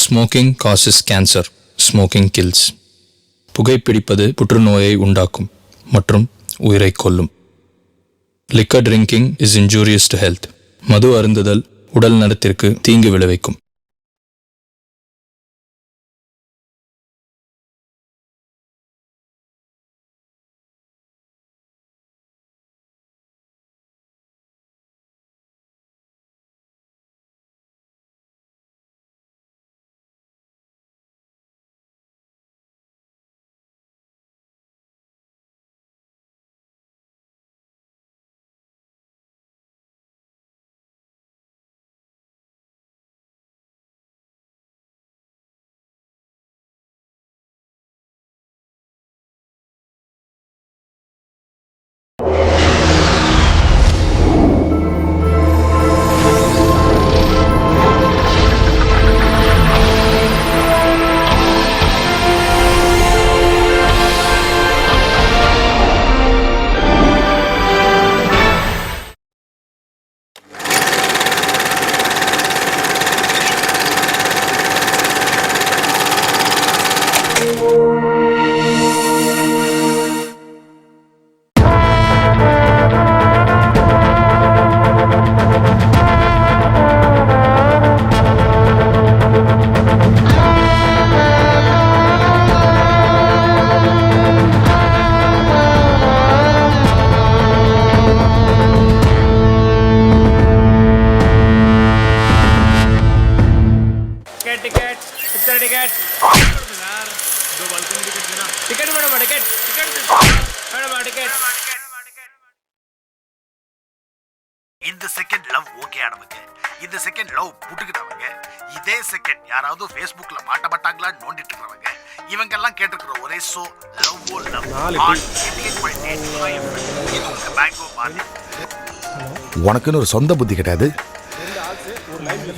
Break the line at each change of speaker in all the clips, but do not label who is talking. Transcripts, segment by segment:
Smoking causes cancer, smoking kills. புகைப்பிடிப்பது புற்றுநோயை உண்டாக்கும் மற்றும் உயிரை கொல்லும். Liquor drinking is injurious to health. மது அருந்துதல் உடல் நலத்திற்கு தீங்கு விளைவிக்கும்.
टिकट कितना टिकट यार दो बालकनी टिकट देना ticket madam ticket madam ticket
இந்த செகண்ட் லவ் ஓகே ஆனவங்க, இந்த செகண்ட் லவ் புட்டுக்கிட்டவங்க, இதே செகண்ட் யாராவது ஃபேஸ்புக்ல மாட்டப்பட்டாங்களா நோண்டிட்டு இருக்கவங்க, இவங்க எல்லாம் கேட்டிருக்கிற ஒரே show love oh love on 88.8 இது உங்க பேங்கோ மாதிரி.
உனக்குன்னு ஒரு சொந்த புத்தி கிடையாது.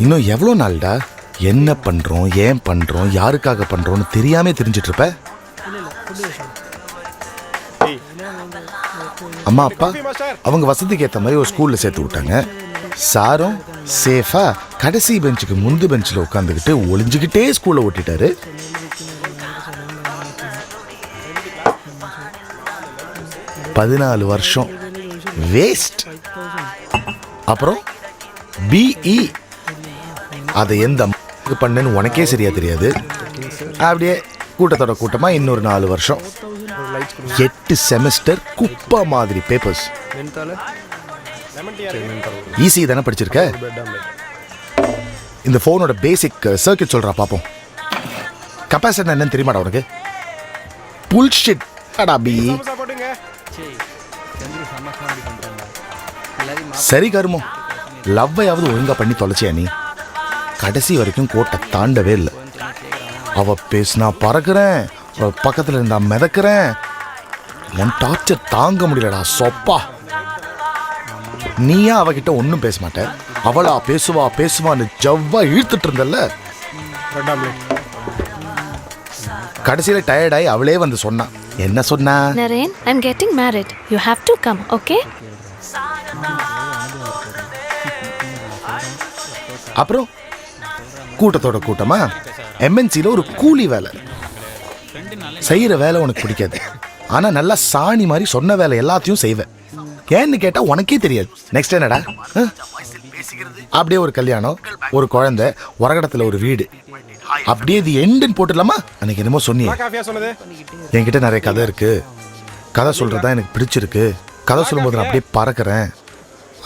இன்னும் எவ்வளோ நாள்டா என்ன பண்றோம், ஏன் பண்றோம், யாருக்காக பண்றோம்னு தெரியாம தெரிஞ்சிட்டு இருப்ப. அம்மா அப்பா அவங்க வசதிக்கு ஏற்ற மாதிரி ஒரு ஸ்கூல்ல சேர்த்து விட்டாங்க. சாரும் சேஃபா கடைசி பெஞ்சுக்கு முந்து பெஞ்சில் உட்காந்துக்கிட்டு ஒளிஞ்சுக்கிட்டே ஸ்கூல்ல ஓட்டிட்டாரு. பதினாலு வருஷம் வேஸ்ட். அப்புறம் பிஇ அதை எந்த பண்ணு உனக்கே சரியா தெரியாது. அப்படியே கூட்டத்தோட கூட்டமா இன்னொரு 4 வருஷம், 8 செமஸ்டர் குப்பா மாதிரி பேப்பர்ஸ். ஈஸி தானே படிச்சிருக்க. இந்த போனோட பேசிக் சர்க்கியூட் சொல்றா பாப்போம். கெபாசிட்டர் என்னன்னு தெரியுமாடா உனக்கு? புல்ஷிட் அடா பி. சரி கருமோ, லவ்வையாவது ஒழுங்கா பண்ணி தொலைச்சியா நீ? கடைசி வரைக்கும் கோட்டை தாண்டவே இல்லை. அவ பேசினா பறக்கிறேன், அவ பக்கத்துல இருந்தா மிதக்கிறேன். உன் டார்ச்சர் தாங்க முடியலடா சொப்பா. நீயா அவகிட்ட ஒன்னும் பேச மாட்ட, அவளா பேசுவா பேசுவான்னு ஜவ்வா இழுத்துட்டு இருந்தல்ல. கடைசியில டயர்டாயி அவளே வந்து சொன்னா. என்ன சொன்னா?
Naren, I'm getting married. You have to come, okay?
அப்புறம் கூட்டத்தோட கூட்டமா எம்என்சில ஒரு கூலி வேலை செய்யற வேலை உனக்கு பிடிக்காது. ஆனா நல்லா சாணி மாதிரி சொன்ன வேலை எல்லாத்தையும் செய்வேன். ஏன்னு கேட்டா உனக்கே தெரியாது. நெக்ஸ்ட் என்னடா? அப்படியே ஒரு கல்யாணம், ஒரு குழந்தை, உரகடத்துல ஒரு வீடு, அப்படியே இது எண்டுன்னு போட்டுடலாமா? அன்னைக்கு என்னமோ சொன்னியே, என்கிட்ட நிறைய கதை இருக்கு, கதை சொல்றதுதான் எனக்கு பிடிச்சிருக்கு, கதை சொல்லும்போது நான் அப்படியே பறக்கிறேன்.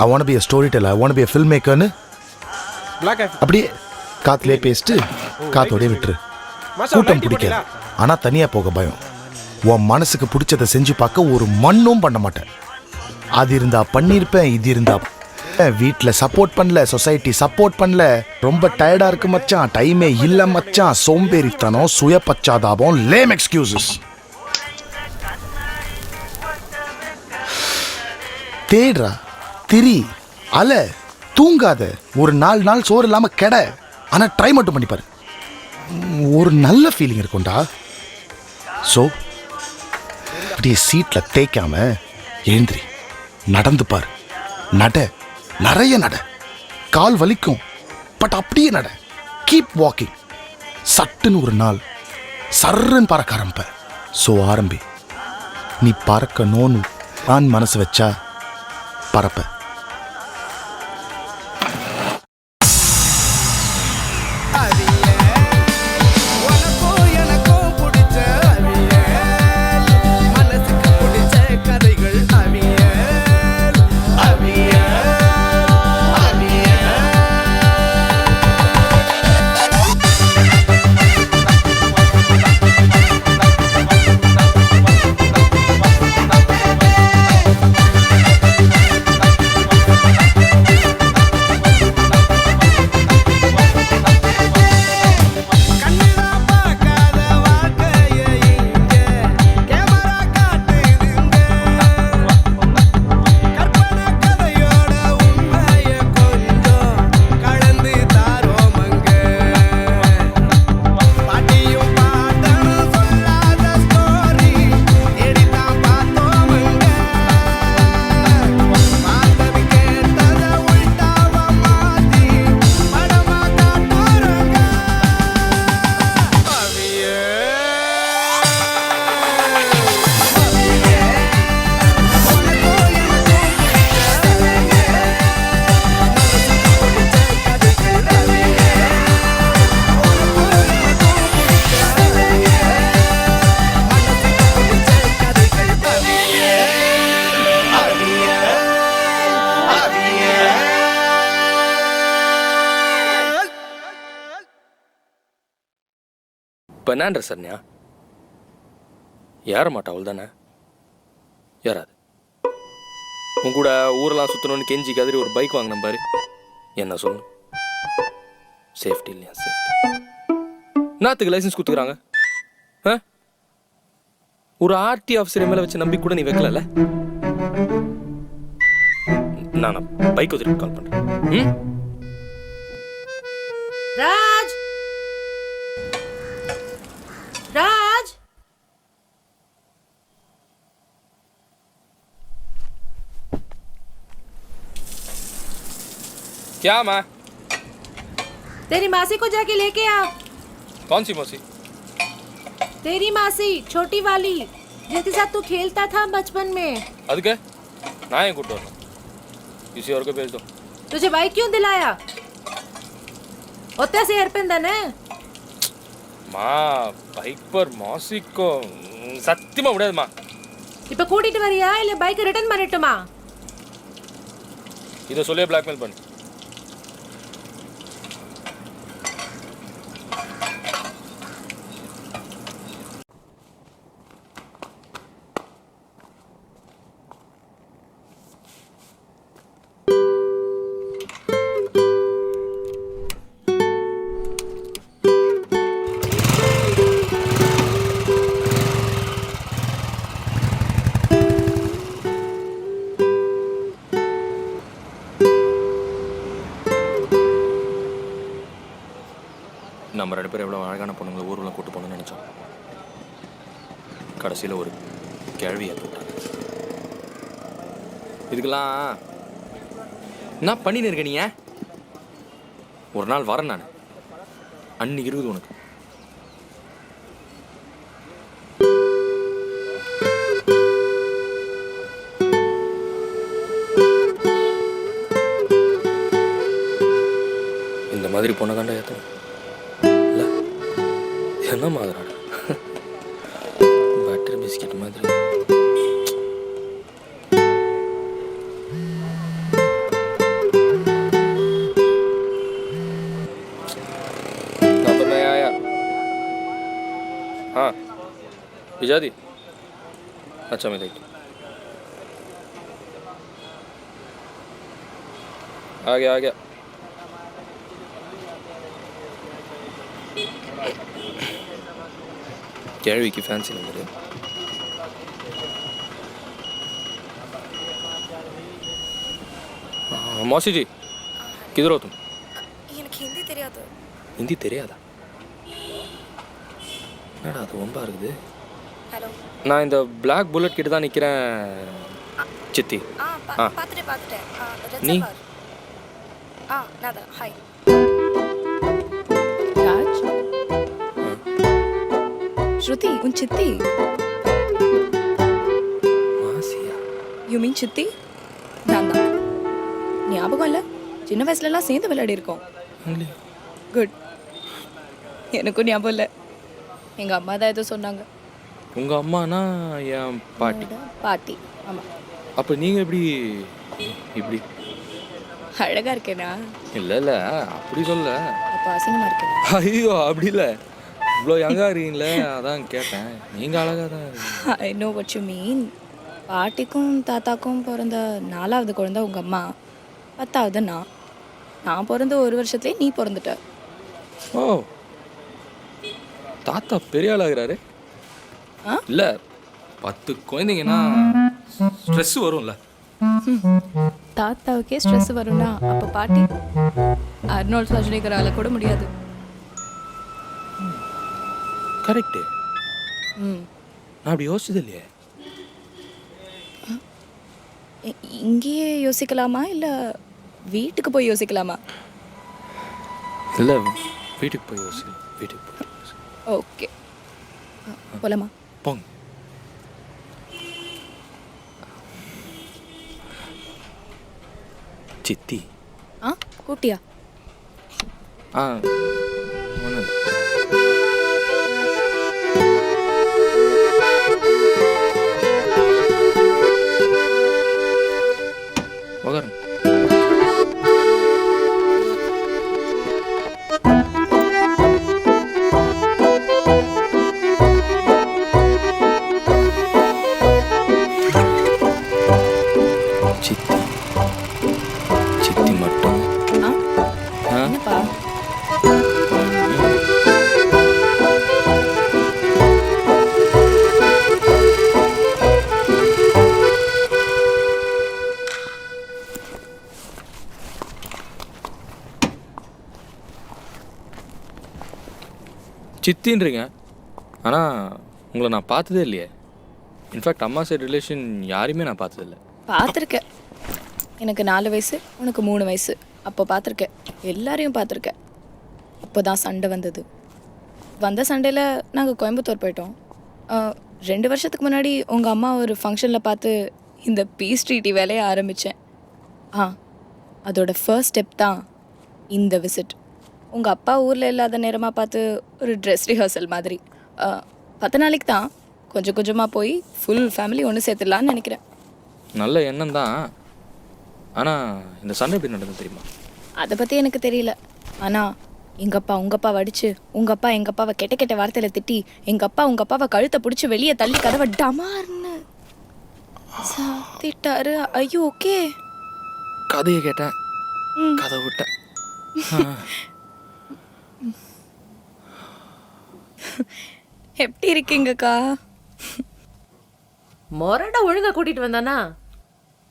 I want to be a storyteller, I want to be a filmmakerன்னு அப்படியே காத்துலயே பேசிட்டு காத்தோடய விட்டுரு. கூட்டம் பிடிக்காது, ஆனா தனியா போக பயம். உன் மனசுக்கு பிடிச்சதை செஞ்சு பார்க்க ஒரு மண்ணும் பண்ண மாட்டேன். அது இருந்தா பண்ணிருப்பேன், இது இருந்தா. வீட்டுல சப்போர்ட் பண்ணல, சொசைட்டி சப்போர்ட் பண்ணல, ரொம்ப டயர்டா இருக்கு மச்சான், டைமே இல்ல மச்சான், சோம்பேறித்தனம், சுய பச்சாதாபம், லேம் எக்ஸ்கியூசஸ். தேடுறா, திரி, அல, தூங்காத, ஒரு 4 நாள் சோறு இல்லாம கெட. ஆனா ட்ரை மட்டும் பண்ணி பாரு, ஒரு நல்ல ஃபீலிங் இருக்கும்டா. சோ அப்படியே சீட்ல தேய்க்காம எழுந்திரி, நடந்து பாரு, நட, நிறைய நட, கால் வலிக்கும், பட் அப்படியே நட, கீப் வாக்கிங். சட்டுன்னு ஒரு நாள் சர்றன்னு பறக்க ஆரம்பிப்ப. ஸோ ஆரம்பி. நீ பறக்கணும்னு நான் மனசு வச்சா பறப்ப.
இப்போ என்னன்ற சரண்யா? ஏற மாட்டா அவள் தானே? ஏறாது. உன் கூட ஊரெல்லாம் சுற்றணும்னு கெஞ்சி கதறி ஒரு பைக் வாங்கின பாரு. என்ன சொல்லணும்? சேஃப்டி இல்லையா? சேஃப்டி நாத்துக்கு லைசன்ஸ் கொடுத்துக்கிறாங்க. ஒரு ஆர்டி ஆஃபீஸர் மேலே வச்சு நம்பி கூட நீ வைக்கல. நான் பைக் வச்சுட்டு கால் பண்ணுறேன்.
ராஜ் राज
क्या माँ?
तेरी मासी को जाके लेके आ।
कौन सी मौसी?
तेरी मासी, छोटी वाली, जिसके साथ तू खेलता था बचपन में।
अदके ना है गुड डॉट, किसी और को भेज दो।
तुझे बाइक क्यों दिलाया? होता से हेरपेंदन है
माँ. बाइक पर मौसी को சத்தியமா விடாதுமா.
இப்ப கூட்டிட்டு வரியா இல்ல பைக் ரிட்டர்ன் பண்ணட்டுமா?
இத சொல்லியே பிளாக்மெயில் பண்ணு. நம்ம ரெண்டு பேரும் எவ்வளோ அழகான பொண்ணுங்களை ஊர்வலம் கூட்டு போகணும்னு நினச்சோம். கடைசியில் ஒரு கேள்வி ஏற்பட்டாங்க. இதுக்கெல்லாம் என்ன பண்ணின்னு இருக்க நீ? ஒரு நாள் வரேன் நான். அன்னைக்கு இருக்குது உனக்கு. இந்த மாதிரி பொண்ணை தாண்டா ஏற்றணும். என்ன மாதிரிடா பட்டர் பிஸ்கெட் மாதிரி. ना तो मैं आया. हाँ भिजा दी. अच्छा मैं देख आ गया. கேள்விக்கு ஃபேன்சி நம்பரு. मौसी जी किधर हो तुम?
எனக்கு ஹிந்தி தெரியாது.
ஹிந்தி தெரியாதா? என்னடா அது ரொம்ப இருக்குது.
ஹலோ,
நான் இந்த பிளாக் புல்லட் கிட்ட தான் நிற்கிறேன் சித்தி.
பார்த்துட்டேன்.
நீ?
நான் தான். ஹாய்
ராஜ்
ஸ்ருதி உன் சித்தி.
மாசியா?
யூ மீன் சித்தி? நான் தான். ஞாபகம் இல்லை? சின்ன வயசுலலாம் சேர்ந்து விளையாடி இருக்கோம். குட். எனக்கும் ஞாபகம் இல்லை. எங்கள் அம்மா தான் ஏதோ சொன்னாங்க.
உங்கள் அம்மானா என் பாட்டி.
பாட்டி. ஆமாம்.
அப்போ நீங்கள் எப்படி இப்படி?
அழகாக இருக்கேனா?
இல்லை இல்லை அப்படி சொல்ல.
அப்போ அசிங்கமாக இருக்கேன்.
ஐயோ அப்படி இல்லை, இவ்வளோ யங்காக இருக்கீங்களே அதான் கேட்டேன். நீங்கள் அழகாக தான் இருக்கீங்க.
I know what you mean. பாட்டிக்கும் தாத்தாக்கும் பிறந்த 4வது குழந்தை உங்கள் அம்மா, 10வது நான் பிறந்த 1 வருஷத்துலேயே நீ பிறந்துட்ட.
ஓ, தாத்தா பெரிய ஆளாகிறாரு.
ஆ?
இல்லை 10 குழந்தைங்கன்னா ஸ்ட்ரெஸ் வரும்ல.
தாத்தாவுக்கே ஸ்ட்ரெஸ் வரும்னா அப்போ பாட்டி அர்னால்ட் ஷ்வார்ஸ்நெகரால கூட முடியாது.
கரெக்டு.
ம்.
நான் அப்படி யோசிச்சது இல்லையே.
இங்கேயே யோசிக்கலாமா இல்லை வீட்டுக்கு போய் யோசிக்கலாமா?
இல்லை வீட்டுக்கு போய் யோசி. வீட்டுக்கு போய் யோசி.
ஓகே, போலாமா?
போங்க. சித்தி.
ஆ, கூட்டியா?
ஆ ஒன்றும் உக்காருங்க. சித்தி சித்தி மட்டும்.
ஆ,
ஆ?
என்னப்பா?
சித்தின்றீங்க, ஆனால் உங்களை நான் பார்த்ததே இல்லையே. இன்ஃபேக்ட் அம்மா சைடு ரிலேஷன் யாரையுமே நான் பார்த்ததில்லை.
பார்த்துருக்கேன். எனக்கு 4 வயசு, உனக்கு 3 வயசு. அப்போ பார்த்துருக்கேன். எல்லாரையும் பார்த்துருக்கேன். அப்போ தான் சண்டை வந்தது. வந்த சண்டையில் நாங்கள் கோயம்புத்தூர் போயிட்டோம். 2 வருஷத்துக்கு முன்னாடி உங்கள் அம்மா ஒரு ஃபங்க்ஷனில் பார்த்து இந்த பீஸ் ட்ரீட்டி வேலையை ஆரம்பித்தேன். அதோட ஃபர்ஸ்ட் ஸ்டெப் தான் இந்த விசிட். உங்கள் அப்பா ஊரில் இல்லாத நேரமாக பார்த்து ஒரு ட்ரெஸ் ரிஹர்சல் மாதிரி 10 நாளைக்கு தான். கொஞ்சம் கொஞ்சமாக போய் ஃபுல் ஃபேமிலி ஒன்று சேர்த்துடலான்னு நினைக்கிறேன்.
நல்ல எண்ணம் தான், ஆனால் இந்த சண்டை எப்படி நடந்தது தெரியுமா?
அதை பற்றி எனக்கு தெரியல. ஆனால் எங்கள் அப்பா உங்கள் அப்பாவை அடித்து, உங்கள் அப்பா எங்கள் அப்பாவை கெட்ட கெட்ட வார்த்தையில் திட்டி, எங்கள் அப்பா உங்கள் அப்பாவை கழுத்தை பிடிச்சி வெளியே தள்ளி கதவை டமார்னு சாத்திட்டாரு. ஐயோ ஓகே.
கதையை கேட்டேன், கதை விட்டேன்.
எப்படி இருக்கீங்கக்கா?
மொரட ஒழுங்கா கூட்டிட்டு வந்தானா?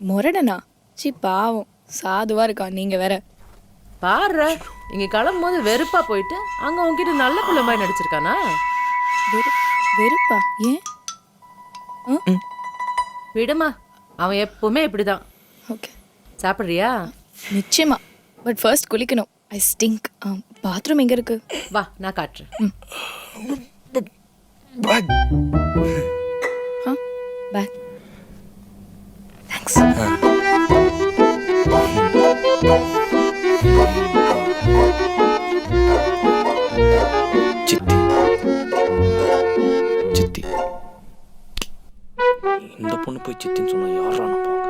முரடனா? சி பாவம், சாதுவாக இருக்கா. நீங்கள் வேற
பாரு, இங்க கிளம்பும் போது வெறுப்பா போயிட்டு அங்க உன்கிட்ட நல்ல பிள்ளை மாதிரி நடிச்சிருக்கானா?
வெறுப்பா? ஏன்?
விடுமா, அவன் எப்பவுமே இப்படிதான்.
ஓகே,
சாப்பிட்றியா?
நிச்சயமா. பட் ஃபர்ஸ்ட் குளிக்கணும். ஐ ஸ்டிங்க். பாத்ரூம் எங்கே இருக்கு?
வா, நான் காட்டுறேன்.
பேக். தேங்க்ஸ்.
சித்தி சித்தி, இந்த பொண்ணு போய் சித்தின்னு சொன்னா யாரா நம்புவாங்க?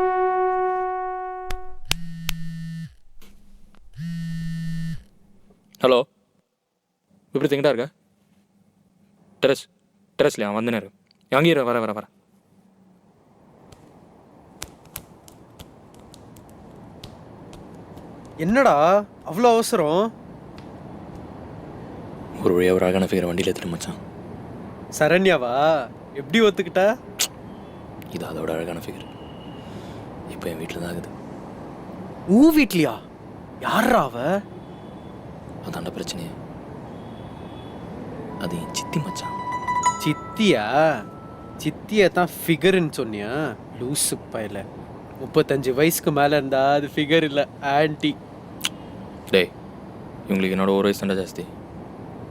ஹலோ, இப்படி எங்கிட்டா இருக்க? டெரஸ்லையா? வந்துனே இருக்கு. அங்கேயே வர.
என்னடா அவ்வளோ அவசரம்?
ஒரு வழியாக ஒரு அழகான ஃபிகரை வண்டியில் எடுத்துட்டு மச்சான்.
சரண்யாவா? எப்படி ஒத்துக்கிட்டா?
இது அதோட அழகான ஃபிகர். இப்போ என் வீட்டில் தான் ஆகுது.
வீட்லையா? யாரா அவ?
அதாண்ட பிரச்சனையே. அது என் சித்தி மச்சான்.
சித்தியா? சித்தியை தான் ஃபிகருன்னு சொன்னியா? லூசு பையல. 35 வயசுக்கு மேலே இருந்தா அது ஃபிகர் இல்லை, ஆன்டி.
டேய், இவங்களுக்கு என்னோட 1 வயசு தாண்டா ஜாஸ்தி.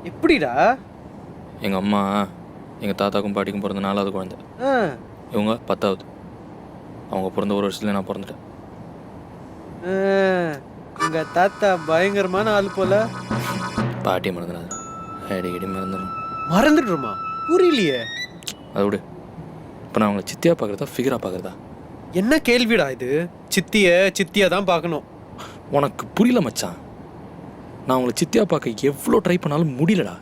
எப்படிடா?
எங்கள் அம்மா
எங்கள் தாத்தாக்கும் பாட்டிக்கும் பிறந்த 4வது குழந்தை.
ஆ
இவங்க 10வது. அவங்க பிறந்த 1 வருஷத்துல நான் பிறந்துட்டேன்.
உங்க தாத்தா பயங்கரமான ஆள் போல.
பாட்டியை மறந்துடாது, அடிக்கடி மறந்துடும்.
மறந்துடுமா? புரியலையே.
அதை விடு. இப்போ நான் அவங்களை சித்தியாக பார்க்குறதா ஃபிகராக பார்க்குறதா?
என்ன கேள்விடா இது? சித்தியா தான் பார்க்கணும்.
உனக்கு புரியல மச்சான். நான் அவங்களை சித்தியாக பார்க்க எவ்வளோ ட்ரை பண்ணாலும் முடியலடா.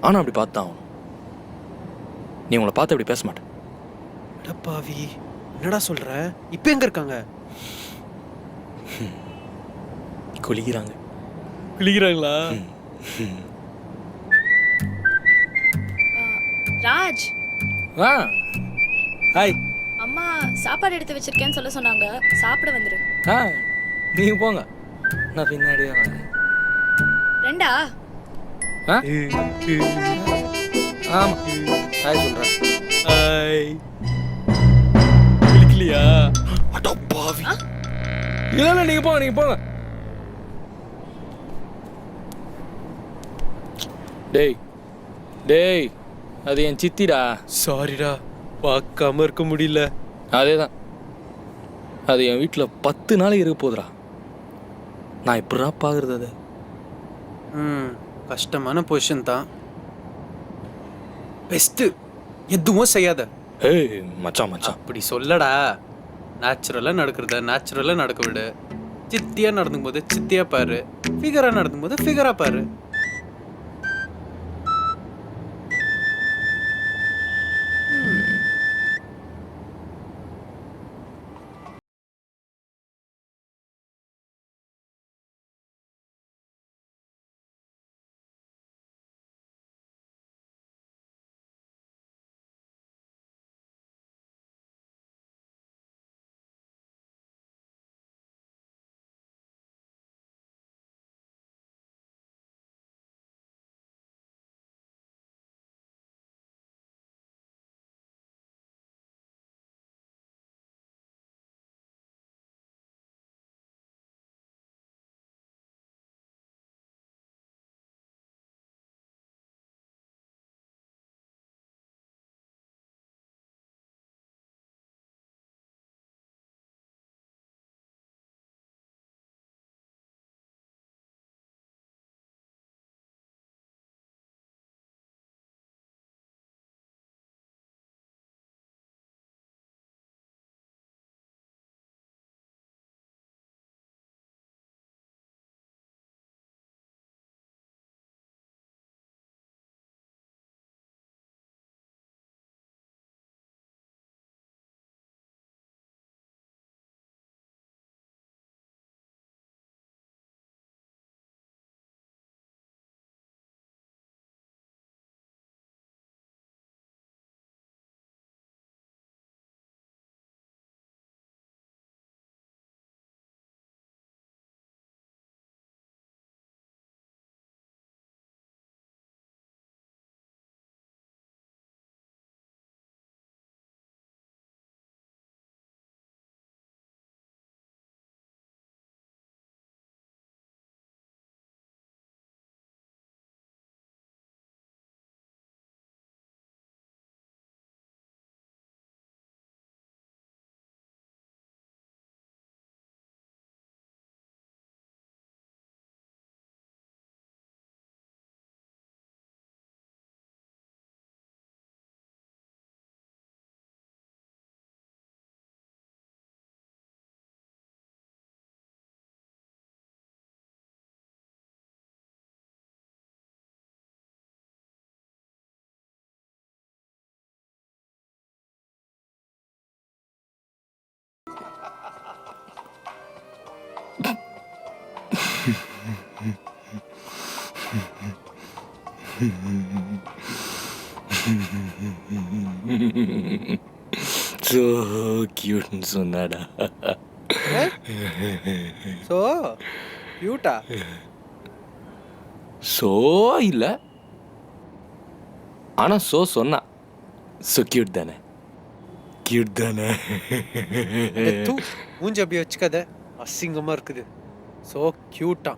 ஆனால் அப்படி பார்த்தா ஆகணும். நீ உங்களை பார்த்து அப்படி பேச மாட்டேன்.
அடப்பாவி, என்னடா சொல்ற? இப்போ எங்க இருக்காங்க?
குளிக்கிறாங்க.
குளிக்கிறாங்களா?
ராஜ்,
ஆ ஹாய்.
அம்மா சாப்பாடு எடுத்து வச்சிருக்கேன்னு சொல்ல சொன்னாங்க. சாப்பிட வந்துரு.
ஆ நீங்கள் போங்க, நான் பின்னாடியே வரேன்.
2
ஆ ஆமாம், ஹாய் சொல்கிறேன்.
ஹாய். குளிக்கலையா?
அடப்பாவி. இல்லை நீங்கள் போங்க. டேய் அது என் சித்திடா.
சாரிடா, பார்க்காம இருக்க முடியல.
அதே தான். அது என் வீட்டில் 10 நாளைக்கு இருக்க போகுதுடா. நான் எப்படா பார்க்குறது அது?
கஷ்டமான பொசிஷன் தான். பெஸ்ட்டு எதுவும் செய்யாத.
ஏய் மச்சான்.
அப்படி சொல்லடா. நேச்சுரலாக நேச்சுரலாக நடக்க விடு. சித்தியாக நடந்துக்கும் போது சித்தியாக பாரு, ஃபிகராக நடந்துக்கும் போது ஃபிகராக பாரு.
ஸோ கியூட்னு சொன்னாடா.
ஸோ கியூட்டா?
ஸோ இல்லை, ஆனால் ஸோ சொன்னா. ஸோ கியூட் தானே? கியூட் தானே?
மூஞ்சி அப்படியே வச்சுக்காத, அசிங்கமாக இருக்குது. ஸோ கியூட்டா?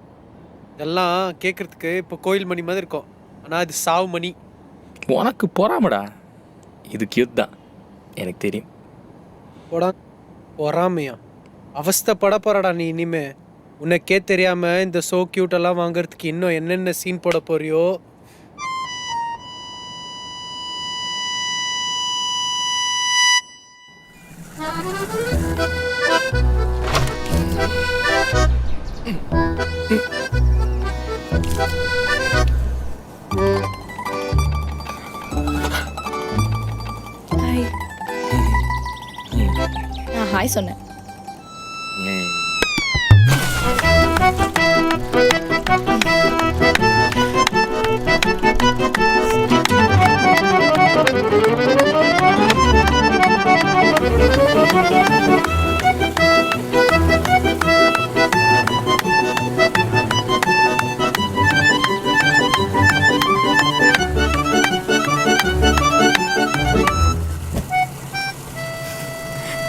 இதெல்லாம் கேட்குறதுக்கு இப்போ கோயில் மணி மாதிரி இருக்கும், ஆனால் அது சாவு மணி.
உனக்கு பொறாமடா, இது கியூட் தான், எனக்கு தெரியும்.
போடா பொறாமையா? அவஸ்தைப்பட போறடா நீ இனிமே. உனக்கே தெரியாம இந்த சோ கியூட் எல்லாம் வாங்குறதுக்கு இன்னும் என்னென்ன சீன் போட போறியோ.
ஹாய். நான் ஹாய் சொன்னேன்.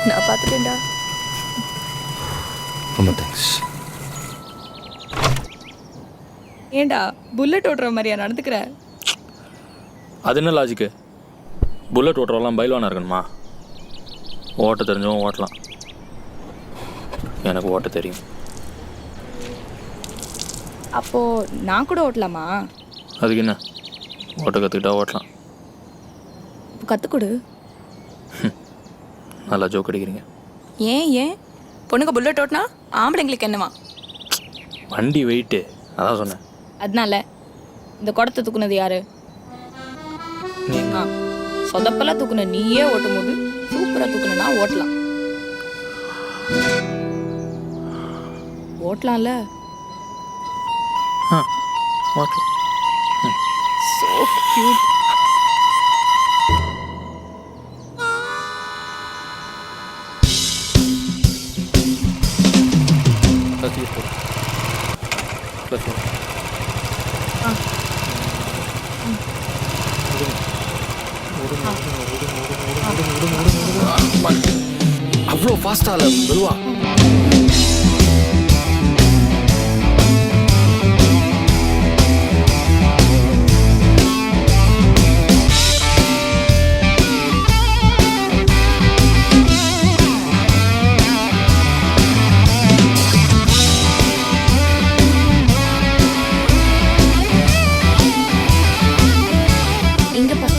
நான் பார்த்துட்டேன்டா.
ரொம்ப தேங்க்ஸ்.
ஏண்டா புல்லட் ஓட்டுற மாதிரியா நடந்துக்கிற?
அது என்ன லாஜிக்கு? புல்லட் ஓட்டுறவெல்லாம் பயில்வானா இருக்கணுமா? ஓட்ட தெரிஞ்சவன் ஓட்டலாம், எனக்கு ஓட்ட தெரியும்.
அப்போ நான் கூட ஓட்டலாமா?
அதுக்கு என்ன, ஓட்ட கற்றுக்கிட்டா ஓட்டலாம்.
இப்போ கற்றுக்கொடு.
நல்லா ஜோக் அடிக்கிறீங்க.
ஏன் பொண்ணுங்க புல்லட் ஓட்டினா ஆம்பளைங்களுக்கு என்னவா?
வண்டி வெயிட்டு, அதான் சொன்னேன்.
அதனால இந்த குடத்தை தூக்குனது யாரு? சொதப்பெல்லாம் தூக்குன நீயே ஓட்டும் போது சூப்பரா தூக்குனா ஓட்டலாம். ஓட்டலாம்ல?
ஓட்டலாம்.
So cute.
அவ்வளோ ஃபாஸ்டா இல்லை, மெதுவா.
இங்க பாரு.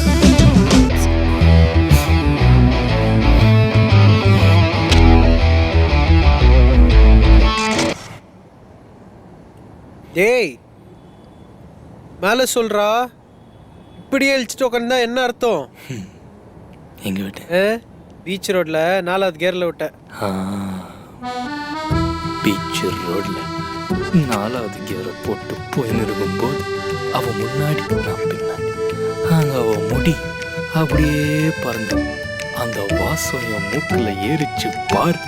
டேய் மேலே சொல்றா, இப்படியே இழிச்சிட்டு உட்காந்தா என்ன அர்த்தம்?
எங்க விட்டு?
பீச் ரோட்ல 4வது கியர்ல விட்ட.
பீச் ரோட்ல 4வது கியரை போட்டு போயின்னு இருக்கும்போது அவ முன்னாடி நான் பின்னாடி, அங்க அவ முடி அப்படியே பறந்து அந்த வாசம் என் மூக்குல ஏறிச்சு பாரு.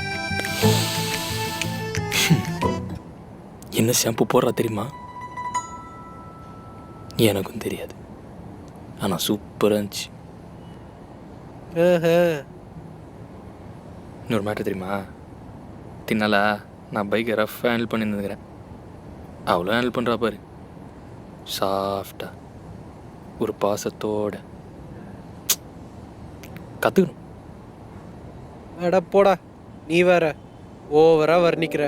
என்ன ஷாம்பு போடுறா தெரியுமா? எனக்கும் தெரியாது, ஆனா சூப்பரா இருந்துச்சு. இன்னொரு மேட்டர் தெரியுமா? தின்னால நான் பைக்கை ரஃபாக ஹேண்டில் பண்ணியிருந்துக்கிறேன், அவ்வளோ ஹேண்டில் பண்ணுறா பாரு, சாஃப்டா ஒரு பாசத்தோட. கற்றுக்கணும்.
அட போடா, நீ வேற ஓவரா வர்ணிக்கிற,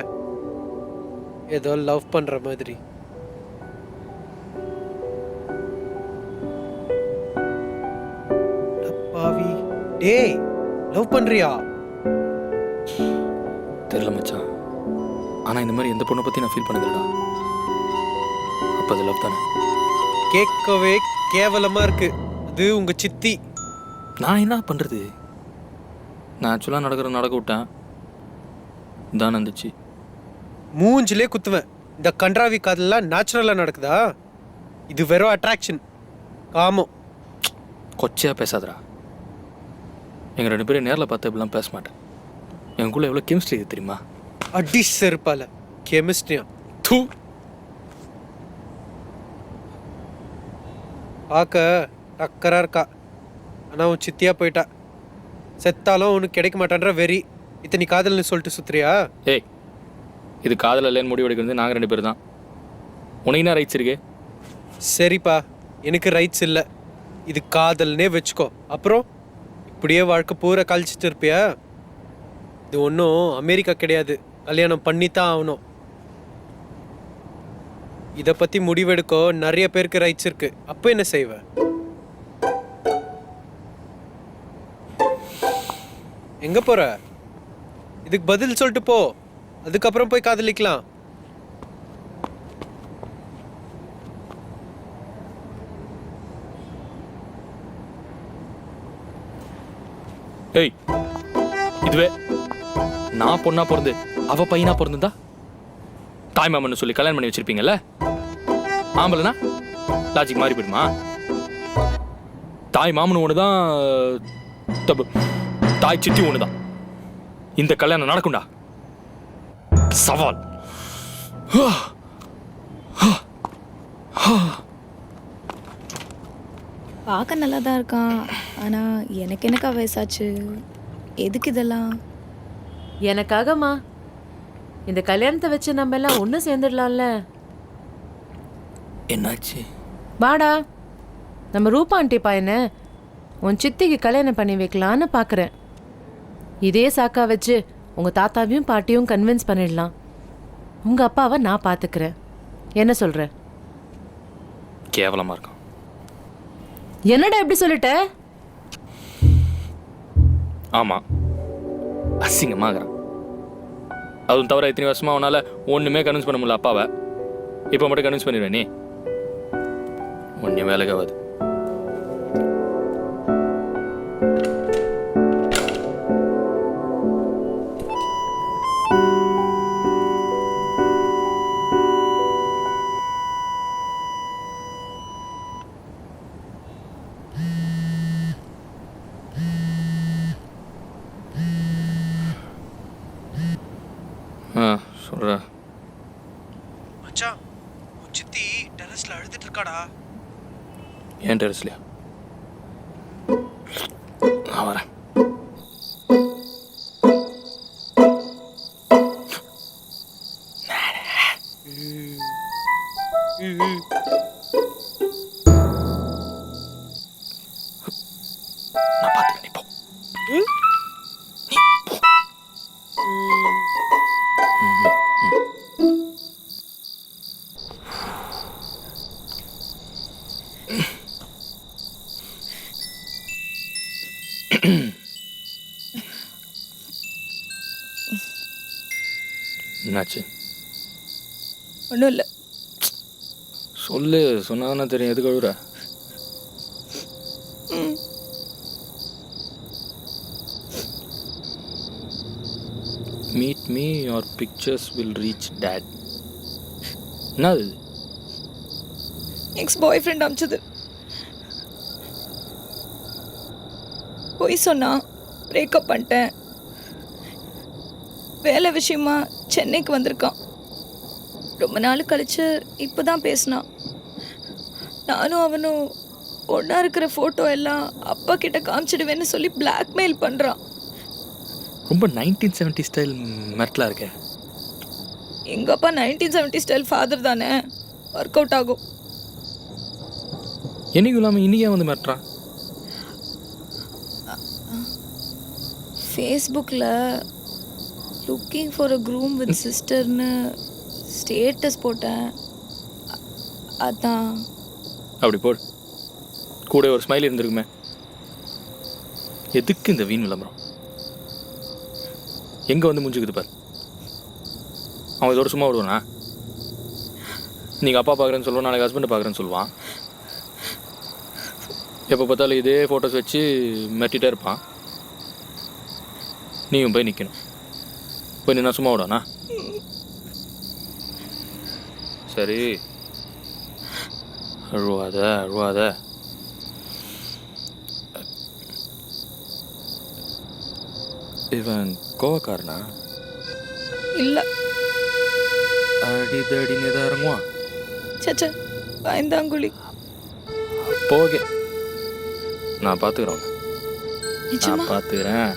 ஏதோ லவ் பண்ற மாதிரி. பாவி, டேய் லவ் பண்றியா?
தெரியல மச்சான், ஆனால் இந்த மாதிரி எந்த பொண்ணை பற்றி நான் ஃபீல் பண்ணதில்லடா. அப்போ அது லவ் தானே?
கேட்கவே கேவலமா இருக்கு. அது உங்க சித்தி.
நான் என்ன பண்ணுறது? நான் ஆக்சுவலாக நடக்க விட்டேன், தான் இருந்துச்சு.
மூஞ்சிலே குத்துவேன். இந்த கன்றாவி காதெல்லாம் நேச்சுரலாக நடக்குதா? இது வெறும் அட்ராக்ஷன், காமம்.
கொச்சையாக பேசாதடா. எங்கள் 2 பேரும் நேரில் பார்த்து இப்படிலாம் பேச மாட்டேன். எங்களுக்குள்ள எவ்வளோ கெமிஸ்ட்ரி இது தெரியுமா?
அடி செருப்பால கெமிஸ்ட்ரியா?
தூ.
பார்க்க டக்கரா இருக்கா, ஆனால் உன் சித்தியா போயிட்டா. செத்தாலும் உனக்கு கிடைக்க மாட்டான்ற வெறி. இத்தனை காதல்னு சொல்லிட்டு சுத்துறியா?
ஏய், இது காதல் இல்லைன்னு முடிவு எடுக்கிறது நாங்கள் 2 பேர் தான். உனக்கு என்ன ரைட்ஸ் இருக்கு?
சரிப்பா, எனக்கு ரைட்ஸ் இல்லை. இது காதல்னே வச்சுக்கோ. அப்புறம் இப்படியே வாழ்க்கை பூரா கழிச்சிட்டு இருப்பியா? இது ஒன்றும் அமெரிக்கா கிடையாது, கல்யாணம் பண்ணித்தான் ஆகணும். இதை பற்றி முடிவெடுக்க நிறைய பேருக்கு ரைட்ஸ் இருக்கு. அப்போ என்ன செய்வ? எங்க போற? இதுக்கு பதில் சொல்லிட்டு போ, அதுக்கப்புறம் போய் காதலிக்கலாம்.
ஏய், இதுவே நான் பொண்ணா பிறந்து அவ பையனா பிறந்திருந்தா தாய் மாமன்னு சொல்லி கல்யாணம் பண்ணி வச்சிருப்பீங்கல்ல? ஆம்பளனா லாஜிக் மாறி போயிடுமா? தாய் மாமனு ஒண்ணுதான், தாய் சித்தி ஒண்ணுதான். இந்த கல்யாணம் நடக்கும்டா. சவால்.
பார்க்க நல்லா தான் இருக்கான். ஆனால் எனக்கு எனக்கா வயசாச்சு. எதுக்கு இதெல்லாம்?
எனக்காகமா இந்த கல்யாணத்தை வச்சு நம்ம எல்லாம் ஒன்று சேர்ந்துடலாம்ல.
என்னாச்சு?
வாடா, நம்ம ரூபா ஆண்டி பையனை உன் சித்திக்கு கல்யாணம் பண்ணி வைக்கலான்னு பார்க்குறேன். இதே சாக்கா வச்சு உங்கள் தாத்தாவையும் பாட்டியும் கன்வின்ஸ் பண்ணிடலாம். உங்கள் அப்பாவை நான் பார்த்துக்கிறேன். என்ன சொல்கிற?
கேவலமா இருக்கும்.
என்னடா எப்படி சொல்லிட்ட?
ஆமா, அசிங்கமாகறான். அதுவும் தவிர இத்தனை வருஷமா அவனால ஒண்ணுமே கன்வின்ஸ் பண்ண முடியல அப்பாவை. இப்போ மட்டும் கன்வின்ஸ் பண்ணிடுவேன் நீ? ஒன்றும் வேலைக்காவது. சொல்ற
மச்சான், உன் சித்தி டெரஸ்ல அழுதுட்டு இருக்காடா.
ஏன் டெரஸ்லையா? நான் வரேன். நான் பார்த்துக்கிறேன், நீ போ. என்னாச்சு?
ஒன்றும் இல்லை.
சொல்லு, சொன்னாதானே தெரியும். எதுக்கு அழுகுற? Meet me, your pictures will reach date. என்னது?
எக்ஸ் பாய் ஃப்ரெண்ட் அமிச்சது. போய் சொன்னா பிரேக்கப் பண்ணிட்டேன். வேலை விஷயமா சென்னைக்கு வந்திருக்கான். ரொம்ப நாள் கழிச்சு இப்போ தான் பேசினான். நானும் அவனும் ஒன்றா இருக்கிற ஃபோட்டோ எல்லாம் அப்பா கிட்ட காமிச்சிடுவேன்னு சொல்லி பிளாக்மெயில் பண்ணுறான்.
ரொம்ப 1970 ஸ்டைல் மெட்டலாக இருக்கே.
எங்கள் அப்பா 1970 ஸ்டைல் ஃபாதர் தானே, ஒர்க் அவுட் ஆகும்.
என்னைக்கும் இல்லாமல் இன்னைக்கே வந்து மிரட்டுறான்.
ஃபேஸ்புக்கில் looking for a groom with சிஸ்டர்னு ஸ்டேட்டஸ் போட்டேன். அதான்.
அப்படி போடு, கூட ஒரு ஸ்மைல் இருந்திருக்குமே. எதுக்கு இந்த வீண் விளம்பரம்? எங்கே வந்து முடிஞ்சுக்குது பாரு. அவன் இதோட சும்மா விடுவானா? நீங்கள் அப்பா பார்க்குறேன்னு சொல்லுவான், நாளைக்கு ஹஸ்பண்டை பார்க்குறேன்னு சொல்லுவான். எப்போ பார்த்தாலும் இதே ஃபோட்டோஸ் வச்சு மெட்டிகிட்டே இருப்பான். நீயும் போய் நிற்கணும். போய் நின்னா சும்மா விடானா? சரி, அழுவாத அழுவாத. இவன் கோவக்காரனா?
இல்லை.
அடிதடின்னு தான் இறங்குவான்.
சச்சா, பயந்தாங்குழி.
போகே, நான் பார்த்துக்கிறேன்.
நிஜமா?
நான் பார்த்துக்கிறேன்.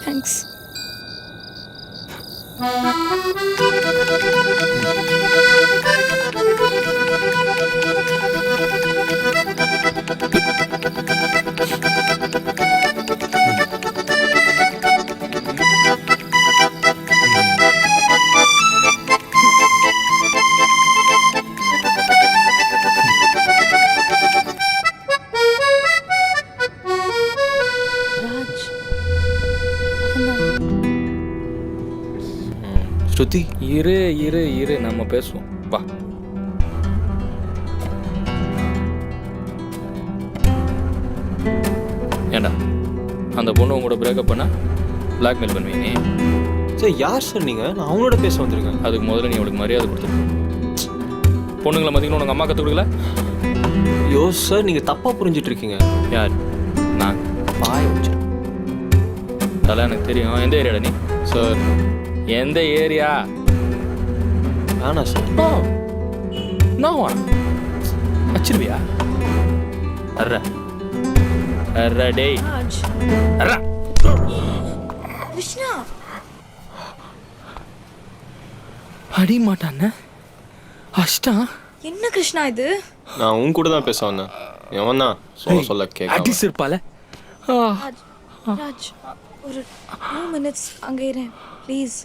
தேங்க்ஸ்.
ஸ்ருதி
இரு இரு இரு நம்ம பேசுவோம் வா. ஏண்டா அந்த பொண்ணு உங்களோட பிரேக்கப் பண்ண பிளாக்மெயில் பண்ணுவீங்க நீ?
சார் யார் சார் நீங்கள்? நான் அவங்களோட பேச வந்திருக்கேன்.
அதுக்கு முதல்ல நீ அவளுக்கு மரியாதை கொடுத்துருக்க. பொண்ணுங்களை மதிக்கணும் உங்கள் அம்மா கற்றுக் கொடுக்கல?
ஐயோ சார் நீங்கள் தப்பாக புரிஞ்சிட்டு இருக்கீங்க.
யார்? நான் பாய வச்சு அதெல்லாம் எனக்கு தெரியும். எந்த ஏரியாடா நீ? சார் எந்த ஏரியா?
வேணா சார்.
நான் வச்சிருவியா? அர்ற அர்ற டேய் அர்ற.
கிருஷ்ணா
அடி மாட்டான் அஷ்டா.
என்ன கிருஷ்ணா இது?
நான் உன் கூட தான் பேச வந்தேன். எவன் தான் சொல்ல கேட்க
அடி சிற்பால.
ராஜ் ராஜ் ஒரு 2 minutes அங்கே இருறேன் ப்ளீஸ்.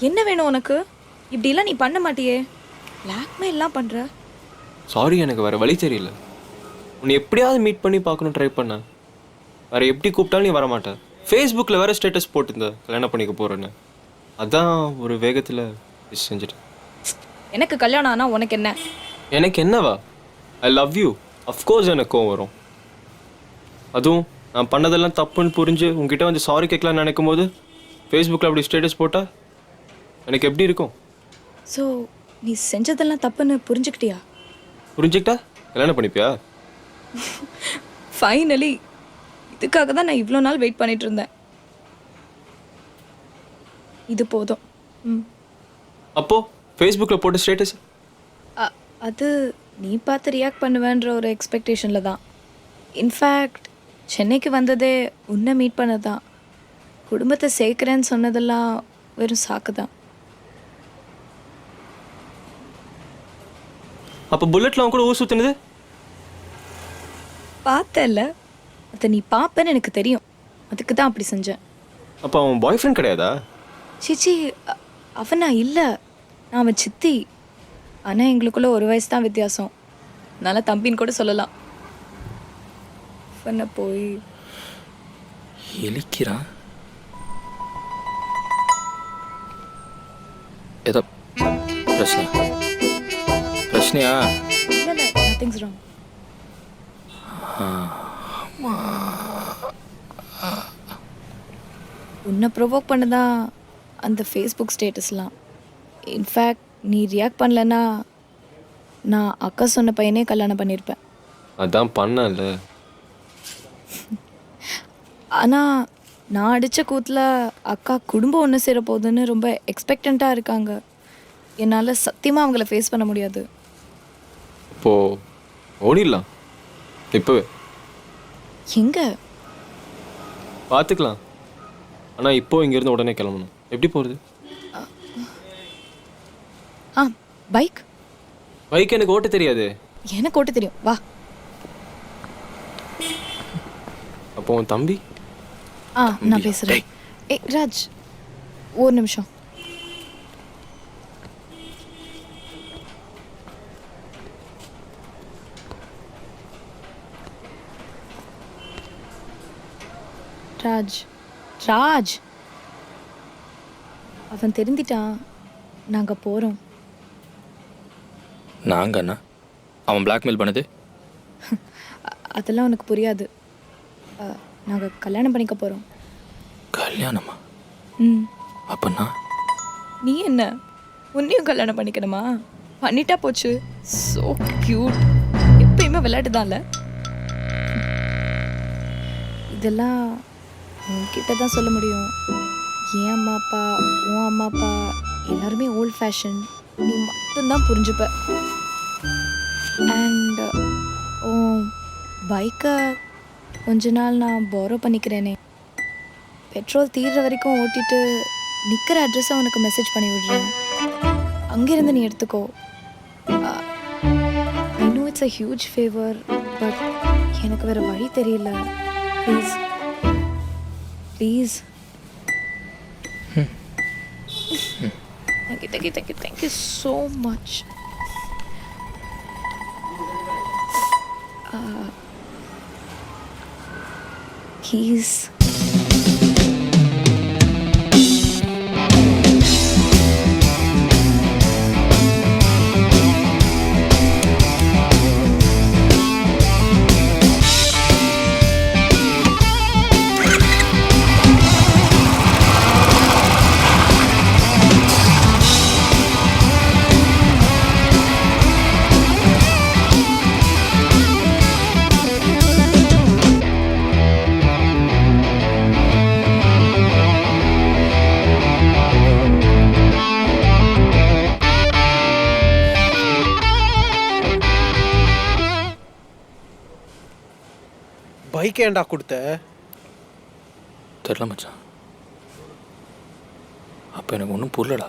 என்ன வேணும் உனக்கு? இப்படிலாம் நீ பண்ண மாட்டியே. பிளாக்மெயில்லாம் பண்ற.
சாரி, எனக்கு வேறு வழி தெரியல. உன்னை எப்படியாவது மீட் பண்ணி பார்க்கணும் ட்ரை பண்ணேன். வேறு எப்படி கூப்பிட்டாலும் நீ வரமாட்டேன். ஃபேஸ்புக்கில் வேறு ஸ்டேட்டஸ் போட்டிருந்த கல்யாணம் பண்ணிக்க போகிறேன்னு. அதான் ஒரு வேகத்தில் செஞ்சுட்டேன்.
எனக்கு கல்யாணம் ஆனால் உனக்கு என்ன?
எனக்கு என்னவா? I love you. அஃப்கோர்ஸ் எனக்கு கோவம் வரும். அதுவும் நான் பண்ணதெல்லாம் தப்புன்னு புரிஞ்சு உங்ககிட்ட வந்து சாரி கேட்கலான்னு நினைக்கும் போது ஃபேஸ்புக்கில் அப்படி ஸ்டேட்டஸ் போட்டால் எனக்கு எப்படி இருக்கும்?
ஸோ நீ செஞ்சதெல்லாம் தப்புன்னு புரிஞ்சுக்கிட்டியா?
புரிஞ்சுக்கிட்டா கல்யாணம் பண்ணிப்பியா?
ஃபைனலி இதுக்காக தான் நான் இவ்வளோ நாள் வெயிட் பண்ணிட்டு இருந்தேன். இது போதும்.
அப்போ ஃபேஸ்புக்கில் போட்ட ஸ்டேட்டஸ்
அது நீ பார்த்து ரியாக்ட் பண்ணுவேன்ற ஒரு எக்ஸ்பெக்டேஷனில் தான். இன்ஃபேக்ட் சென்னைக்கு வந்ததே உன்னை மீட் பண்ண தான். குடும்பத்தை சேர்க்குறேன்னு சொன்னதெல்லாம் வெறும் சாக்கு தான்.
அப்போ புல்லட்டில் அவன் கூட ஊர் சுற்றினது
பார்த்தல. அதை நீ பார்ப்பேன்னு எனக்கு தெரியும். அதுக்கு தான் அப்படி செஞ்சேன்.
அப்போ அவன் பாய் ஃப்ரெண்ட் கிடையாதா?
சிச்சி அவனா இல்லை, நான் அவன் சித்தி. ஆனால் எங்களுக்குள்ள 1 வயசு தான் வித்தியாசம். அதனால தம்பின்னு கூட சொல்லலாம். பண்ண போய்
எலிக்கிறான். ஏதோ பிரச்சனையா?
இல்லை இல்லை, நத்திங்ஸ் ராங். உன்னை ப்ரொவோக் பண்ணதான் அந்த ஃபேஸ்புக் ஸ்டேட்டஸ்லாம். இன்ஃபேக்ட் நீ ரியாக்ட் பண்ணலன்னா நான் அக்கா சொன்ன பையனே கல்யாணம் பண்ணியிருப்பேன்.
அதான் பண்ணல.
ஆனால் நான் அடித்த கூத்தில் அக்கா குடும்பம் ஒன்று சேர போகுதுன்னு ரொம்ப எக்ஸ்பெக்டண்ட்டாக இருக்காங்க. என்னால் சத்தியமாக அவங்கள ஃபேஸ் பண்ண முடியாது.
இப்போது ஓடிடலாம். இப்போவே
எங்கே?
பார்த்துக்கலாம். ஆனால் இப்போ இங்கேருந்து உடனே கிளம்பணும். எப்படி போகிறது?
பைக்.
பைக் எனக்கு ஓட்ட தெரியாது.
எனக்கு ஓட்ட தெரியும், வா.
அப்போ உன் தம்பி?
நான் பேசுகிறேன். ராஜ் ஒரு நிமிஷம். ராஜ் ராஜ் அவன் தெரிஞ்சிட்டான். நாங்கள் போகிறோம்.
நாங்கள் அண்ணா அவன் பிளாக்மெயில் பண்ணது?
அதெல்லாம் உனக்கு புரியாது. நாங்கள் கல்யாணம் பண்ணிக்க போகிறோம்.
கல்யாணமா? அப்பண்ணா
நீ என்ன உன்னையும் கல்யாணம் பண்ணிக்கணுமா? பண்ணிட்டா போச்சு. So cute. எப்பயுமே விளையாட்டு தான்ல. இதெல்லாம் உன்கிட்ட தான் சொல்ல முடியும். என் அம்மா அப்பா, உன் அம்மா அப்பா எல்லாருமே ஓல்ட் ஃபேஷன். நீ மட்டும்தான் புரிஞ்சுப்ப. அண்ட் உன் பைக்கை கொஞ்ச நாள் நான் பாரோ பண்ணிக்கிறேனே. பெட்ரோல் தீர்ற வரைக்கும் ஓட்டிட்டு நிற்கிற அட்ரஸை உனக்கு மெசேஜ் பண்ணி விடுறேன். அங்கேருந்து நீ எடுத்துக்கோ. I know it's a huge favour, but எனக்கு வேறு வழி தெரியல. Please please. Thank you so much. He's
bike ஏன்டா கொடுத்த?
தெரில மச்சான். அப்போ எனக்கு ஒன்றும் புரியலடா.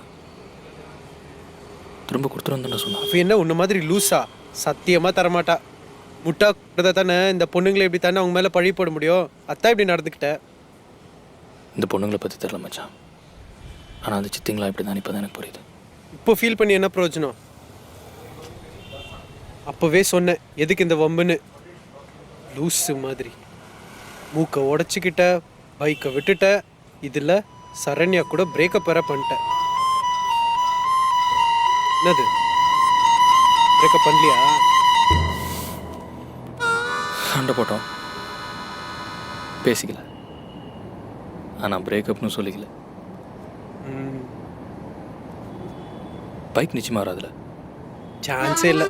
திரும்ப கொடுத்துருந்தேன் சொன்னா.
அப்போ என்ன உன்ன மாதிரி லூஸா? சத்தியமாக தரமாட்டா. முட்டா கொடுத்தா தானே இந்த பொண்ணுங்களை இப்படி தானே அவங்க மேலே பழி போட முடியும். அத்தான் இப்படி நடந்துக்கிட்ட.
இந்த பொண்ணுங்களை பற்றி தெரில மச்சான். ஆனால் அந்த சித்திங்களா இப்படி தான் இப்போ தான் எனக்கு புரியுது.
இப்போ ஃபீல் பண்ணி என்ன பிரயோஜனம்? அப்போவே சொன்னேன் எதுக்கு இந்த வம்புன்னு. லூஸு மாதிரி மூக்கை உடச்சிக்கிட்ட, பைக்கை விட்டுட்ட. இதில் சரண்யா கூட பிரேக்கப் வேற பண்ணிட்டேன். என்னது பிரேக்கப் பண்ணலையா?
சண்டை போட்டோம், பேசிக்கல. ஆனால் பிரேக்கப்னு சொல்லிக்கல. பைக் நிச்சயமாக வராதுல.
சான்ஸே இல்லை.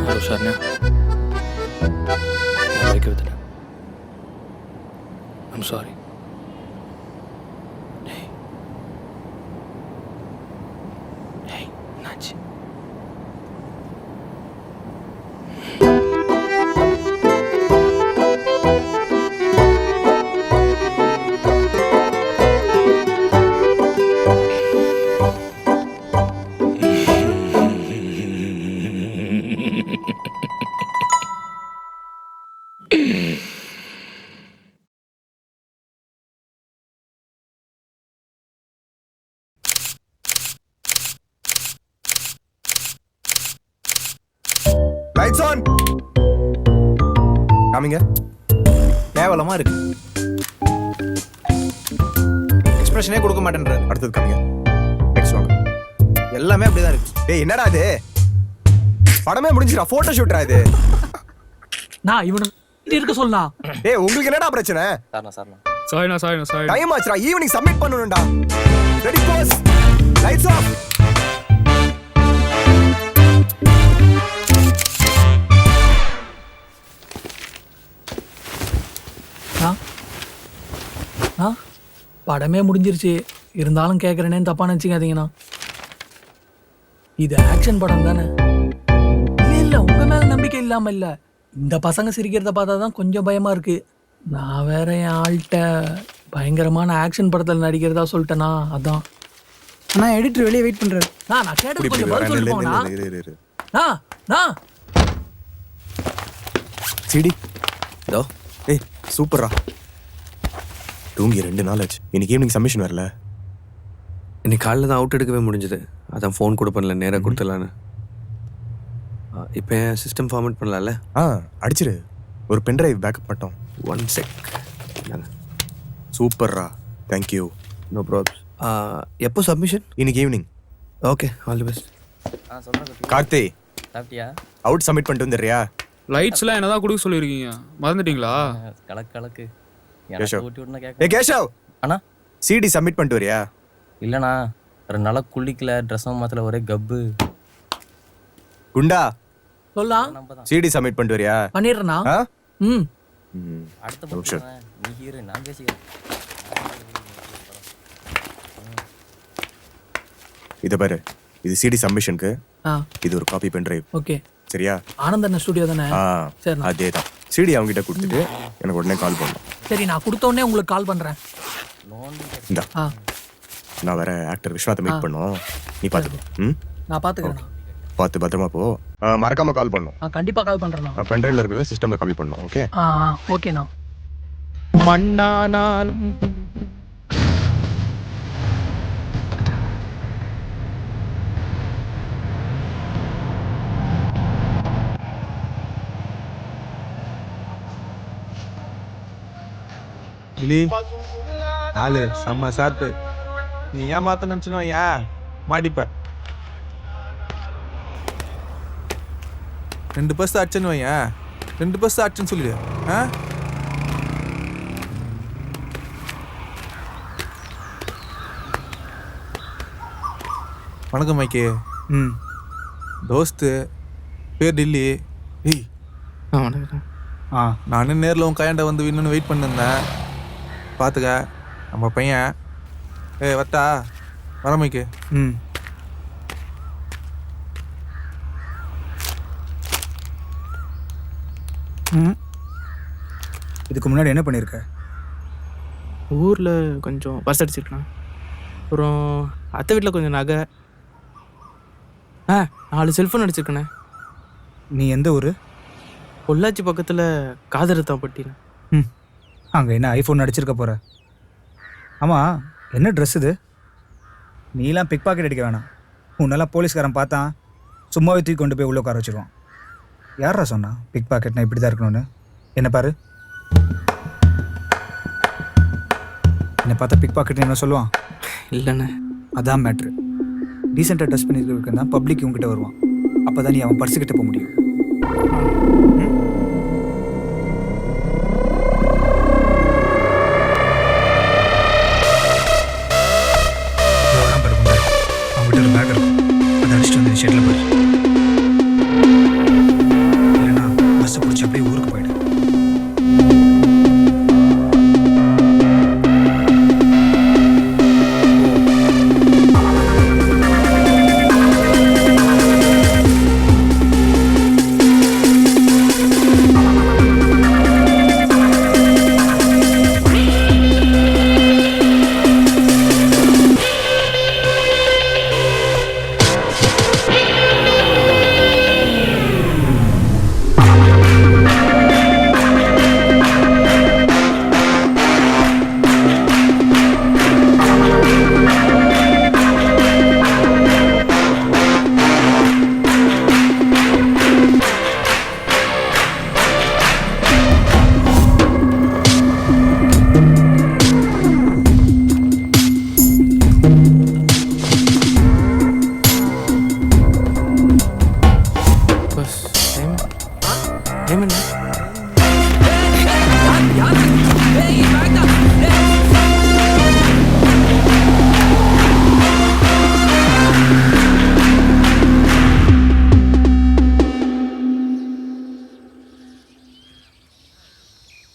ஹலோ சரண்யா, நான் பைக்கை வித்துட்டேன். I'm sorry. என்னாச்சு?
Lights on. காமிங்க. கேவலமா இருக்கு. எக்ஸ்பிரஷனே கொடுக்க மாட்டேன்றாரு. அடுத்தது காமிங்க. நெக்ஸ்ட் வாங்க. எல்லாமே அப்படிதான் இருக்கு. டேய் என்னடா இது? படமே முடிஞ்சிரா. போட்டோ ஷூட்ரா இது?
நான் இவன இருக்க சொல்லலாம்.
டேய் உங்களுக்கு என்னடா பிரச்சனை?
சாரிண்ணா.
டைம் ஆச்சுடா. ஈவினிங் சப்மிட் பண்ணனும்டா. Ready pose. Lights off.
படமே முடிஞ்சிருச்சு. இருந்தாலும் கேட்குறேனேன்னு தப்பா நினச்சிக்காதீங்கண்ணா. இது ஆக்ஷன் படம் தானே? இல்லை உங்க மேல நம்பிக்கை இல்லாம இல்லை. இந்த பசங்க சிரிக்கிறத பார்த்தா தான் கொஞ்சம் பயமா இருக்கு. நான் வேற என் ஆள்கிட்ட பயங்கரமான ஆக்ஷன் படத்தில் நடிக்கிறதா சொல்லிட்டேனா, அதான்.
ஆனால் எடிட்டர் வெளியே வெயிட் பண்ணுறாரு.
நான் கேட்டு கொஞ்சம் பதில் சொல்லிட்டு போங்கண்ணா.
சிடி தோ. ஏய் சூப்பரா. தூங்கி 2 நாள் ஆச்சு. இன்னைக்கு ஈவினிங் சப்மிஷன் வரல.
இன்னைக்கு காலையில் தான் அவுட் எடுக்கவே முடிஞ்சது. அதான் ஃபோன் கூட பண்ணல, நேராக கொடுத்துடலான்னு. இப்போ என் சிஸ்டம் ஃபார்மேட் பண்ணலாம்ல?
அடிச்சிரு. ஒரு பென்ட்ரைவ் பேக்கப் மட்டும்.
1 செக்.
சூப்பர்ரா. தேங்க்யூ.
No problem. எப்போ சப்மிஷன்?
இன்னைக்கு evening.
Okay, all the best.
Karthi, out submit பண்ணிட்டு வந்துடுறியா?
லைட்ஸ்லாம் என்னதான் கொடுக்க சொல்லியிருக்கீங்க, மறந்துட்டீங்களா?
கலக்கு
கேஷவ்
அண்ணா,
சிடி சப்மிட் பண்ணிட்டு வரியா?
இல்லைண்ணா, 2 நாளாக குளிக்கல, ட்ரெஸ்ஸும் மாத்தல, ஒரே கப்பு.
குண்டா
சொல்லலாம்.
சிடி சப்மிட் பண்ணிட்டு வரியா?
பண்ணிடுறேண்ணா.
அடுத்த படம் நீ ஹீரோ, நான் பேசிக்கிறேன்.
இதை பாரு, இது சிடி சப்மிஷனுக்கு. இது ஒரு காப்பி பென் டிரைவ்.
ஓகே
சரியா?
ஆனந்தன் ஸ்டுடியோ தானே? சரி,
அதேதான். சிடி அவங்க கிட்ட கொடுத்துட்டு எனக்கு உடனே கால் பண்ணணும்.
சரி, நான் கொடுத்த உடனே உங்களுக்கு கால் பண்றேன்.
இந்தா, நான் வேற ஆக்டர் விஸ்வாத்தை மீட் பண்ணோம். நீ பாத்துக்கோ.
நான் பாத்துக்கிறேன்.
பார்த்து பத்திரமா போ. மறக்காம கால் பண்ணணும்.
கண்டிப்பா கால் பண்றேன்.
பென் டிரைவ்ல இருக்கிறத சிஸ்டம்ல காப்பி பண்ணணும். ஓகே?
ஓகேண்ணா.
மண்ணானாலும்
கிளி ஆளு செம்ம சாத்து. நீ ஏன் மாத்த நினச்சினோ ஏன் மாட்டிப்ப. 2 பஸ் அடிச்சுன்னு வையன், 2 பஸ் அடிச்சுன்னு சொல்லிடு. ஆ வணக்கம் மைக்கே. தோஸ்து பேர் டில்லி. ஏய்
வணக்கம்.
நானும் நேரில் உன் கையாண்ட வந்து இன்னொன்று வெயிட் பண்ணிருந்தேன். பார்த்துக்க நம்ம பையன். வத்தா வர மைக்கு.
இதுக்கு முன்னாடி என்ன பண்ணியிருக்க?
ஊரில் கொஞ்சம் பர்ஸ் அடிச்சிருக்கேன். அப்புறம் அத்தை வீட்டில் கொஞ்சம் நகை, 4 செல்ஃபோன் அடிச்சிருக்கேண்ணே.
நீ எந்த ஊர்?
பொள்ளாச்சி பக்கத்தில் காதரத்தாம்பட்டிண்ணே.
அங்கே என்ன ஐஃபோன் அடிச்சிருக்க போகிற? ஆமாம், என்ன ட்ரெஸ் இது? நீலாம் பிக் பாக்கெட் அடிக்க வேணாம். உன்னெல்லாம் போலீஸ்காரன் பார்த்தான் சும்மாவே தூக்கி கொண்டு போய் உள்ளே உட்கார வச்சிருவான். யாரா சொன்னா பிக் பாக்கெட்னா இப்படி தான் இருக்கணும்னு? என்ன பாரு, என்னை பார்த்தா பிக் பாக்கெட்னு என்ன சொல்லுவான்?
இல்லைண்ணே.
அதான் மேட்ரு. டீசெண்டாக ட்ரெஸ் பண்ணியிருக்க தான் பப்ளிக் உங்ககிட்ட வருவான். அப்போ தான் நீ அவன் பர்ஸுக்கிட்ட போக முடியும். அவங்ககிட்ட ஒரு பேக் இருக்கும், அதை அடிச்சுட்டு வந்து ஷெட்டில் போயிடு. இல்லைன்னா பஸ்ஸை பிடிச்சி அப்படியே ஊருக்கு போயிடு.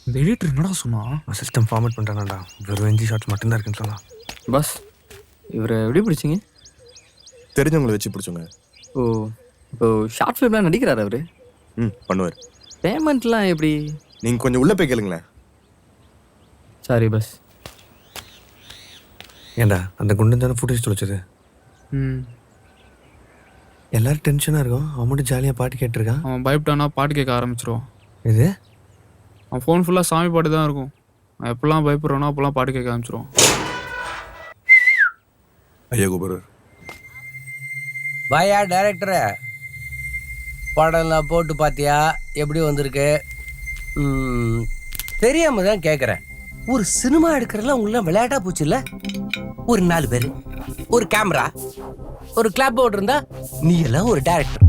இந்த எடிட்டர் என்னடா சொன்னா? சிஸ்டம் ஃபார்மேட் பண்ணிட்டானடா. வெறும் 5 ஷார்ட்ஸ் மட்டும்தான் இருக்குன்னு சொல்லலாம்.
பஸ் இவரை எப்படி பிடிச்சிங்க?
தெரிஞ்சவங்களை வச்சு பிடிச்சோங்க.
ஓ, இப்போ ஷார்ட் ஃபிலிம்லாம் நடிக்கிறாரு அவரு?
பண்ணுவார்.
பேமெண்ட்லாம் எப்படி?
நீங்கள் கொஞ்சம் உள்ளே போய் கேளுங்களேன்.
Sorry bus.
ஏண்டா அந்த குண்டன் தானே ஃபுட்டேஜ் தொலைச்சது? எல்லாரும் டென்ஷனாக இருக்கும். அவன் மட்டும் ஜாலியாக பாட்டு கேட்டிருக்கான்.
அவன் பயப்பட்டானா பாட்டு கேட்க ஆரம்பிச்சிருவான்.
இது
அவன் ஃபோன் ஃபுல்லாக சாமி பாட்டு தான் இருக்கும். அவன் எப்பெல்லாம் பயப்படுறானோ அப்போல்லாம் பாட்டு கேட்க ஆரம்பிச்சிருவான்.
ஐயா குபரர்.
வாயா டைரக்டரை, படம்லாம் போட்டு பார்த்தியா? எப்படி வந்திருக்கு? தெரியாம தான் கேட்குறேன். ஒரு சினிமா எடுக்கிறதுல உங்களெலாம் விளையாட்டா போச்சு இல்லை? ஒரு 4 பேர், ஒரு கேமரா, ஒரு கிளாப் போர்டு இருந்தா நீ எல்லாம் ஒரு டைரக்டர்.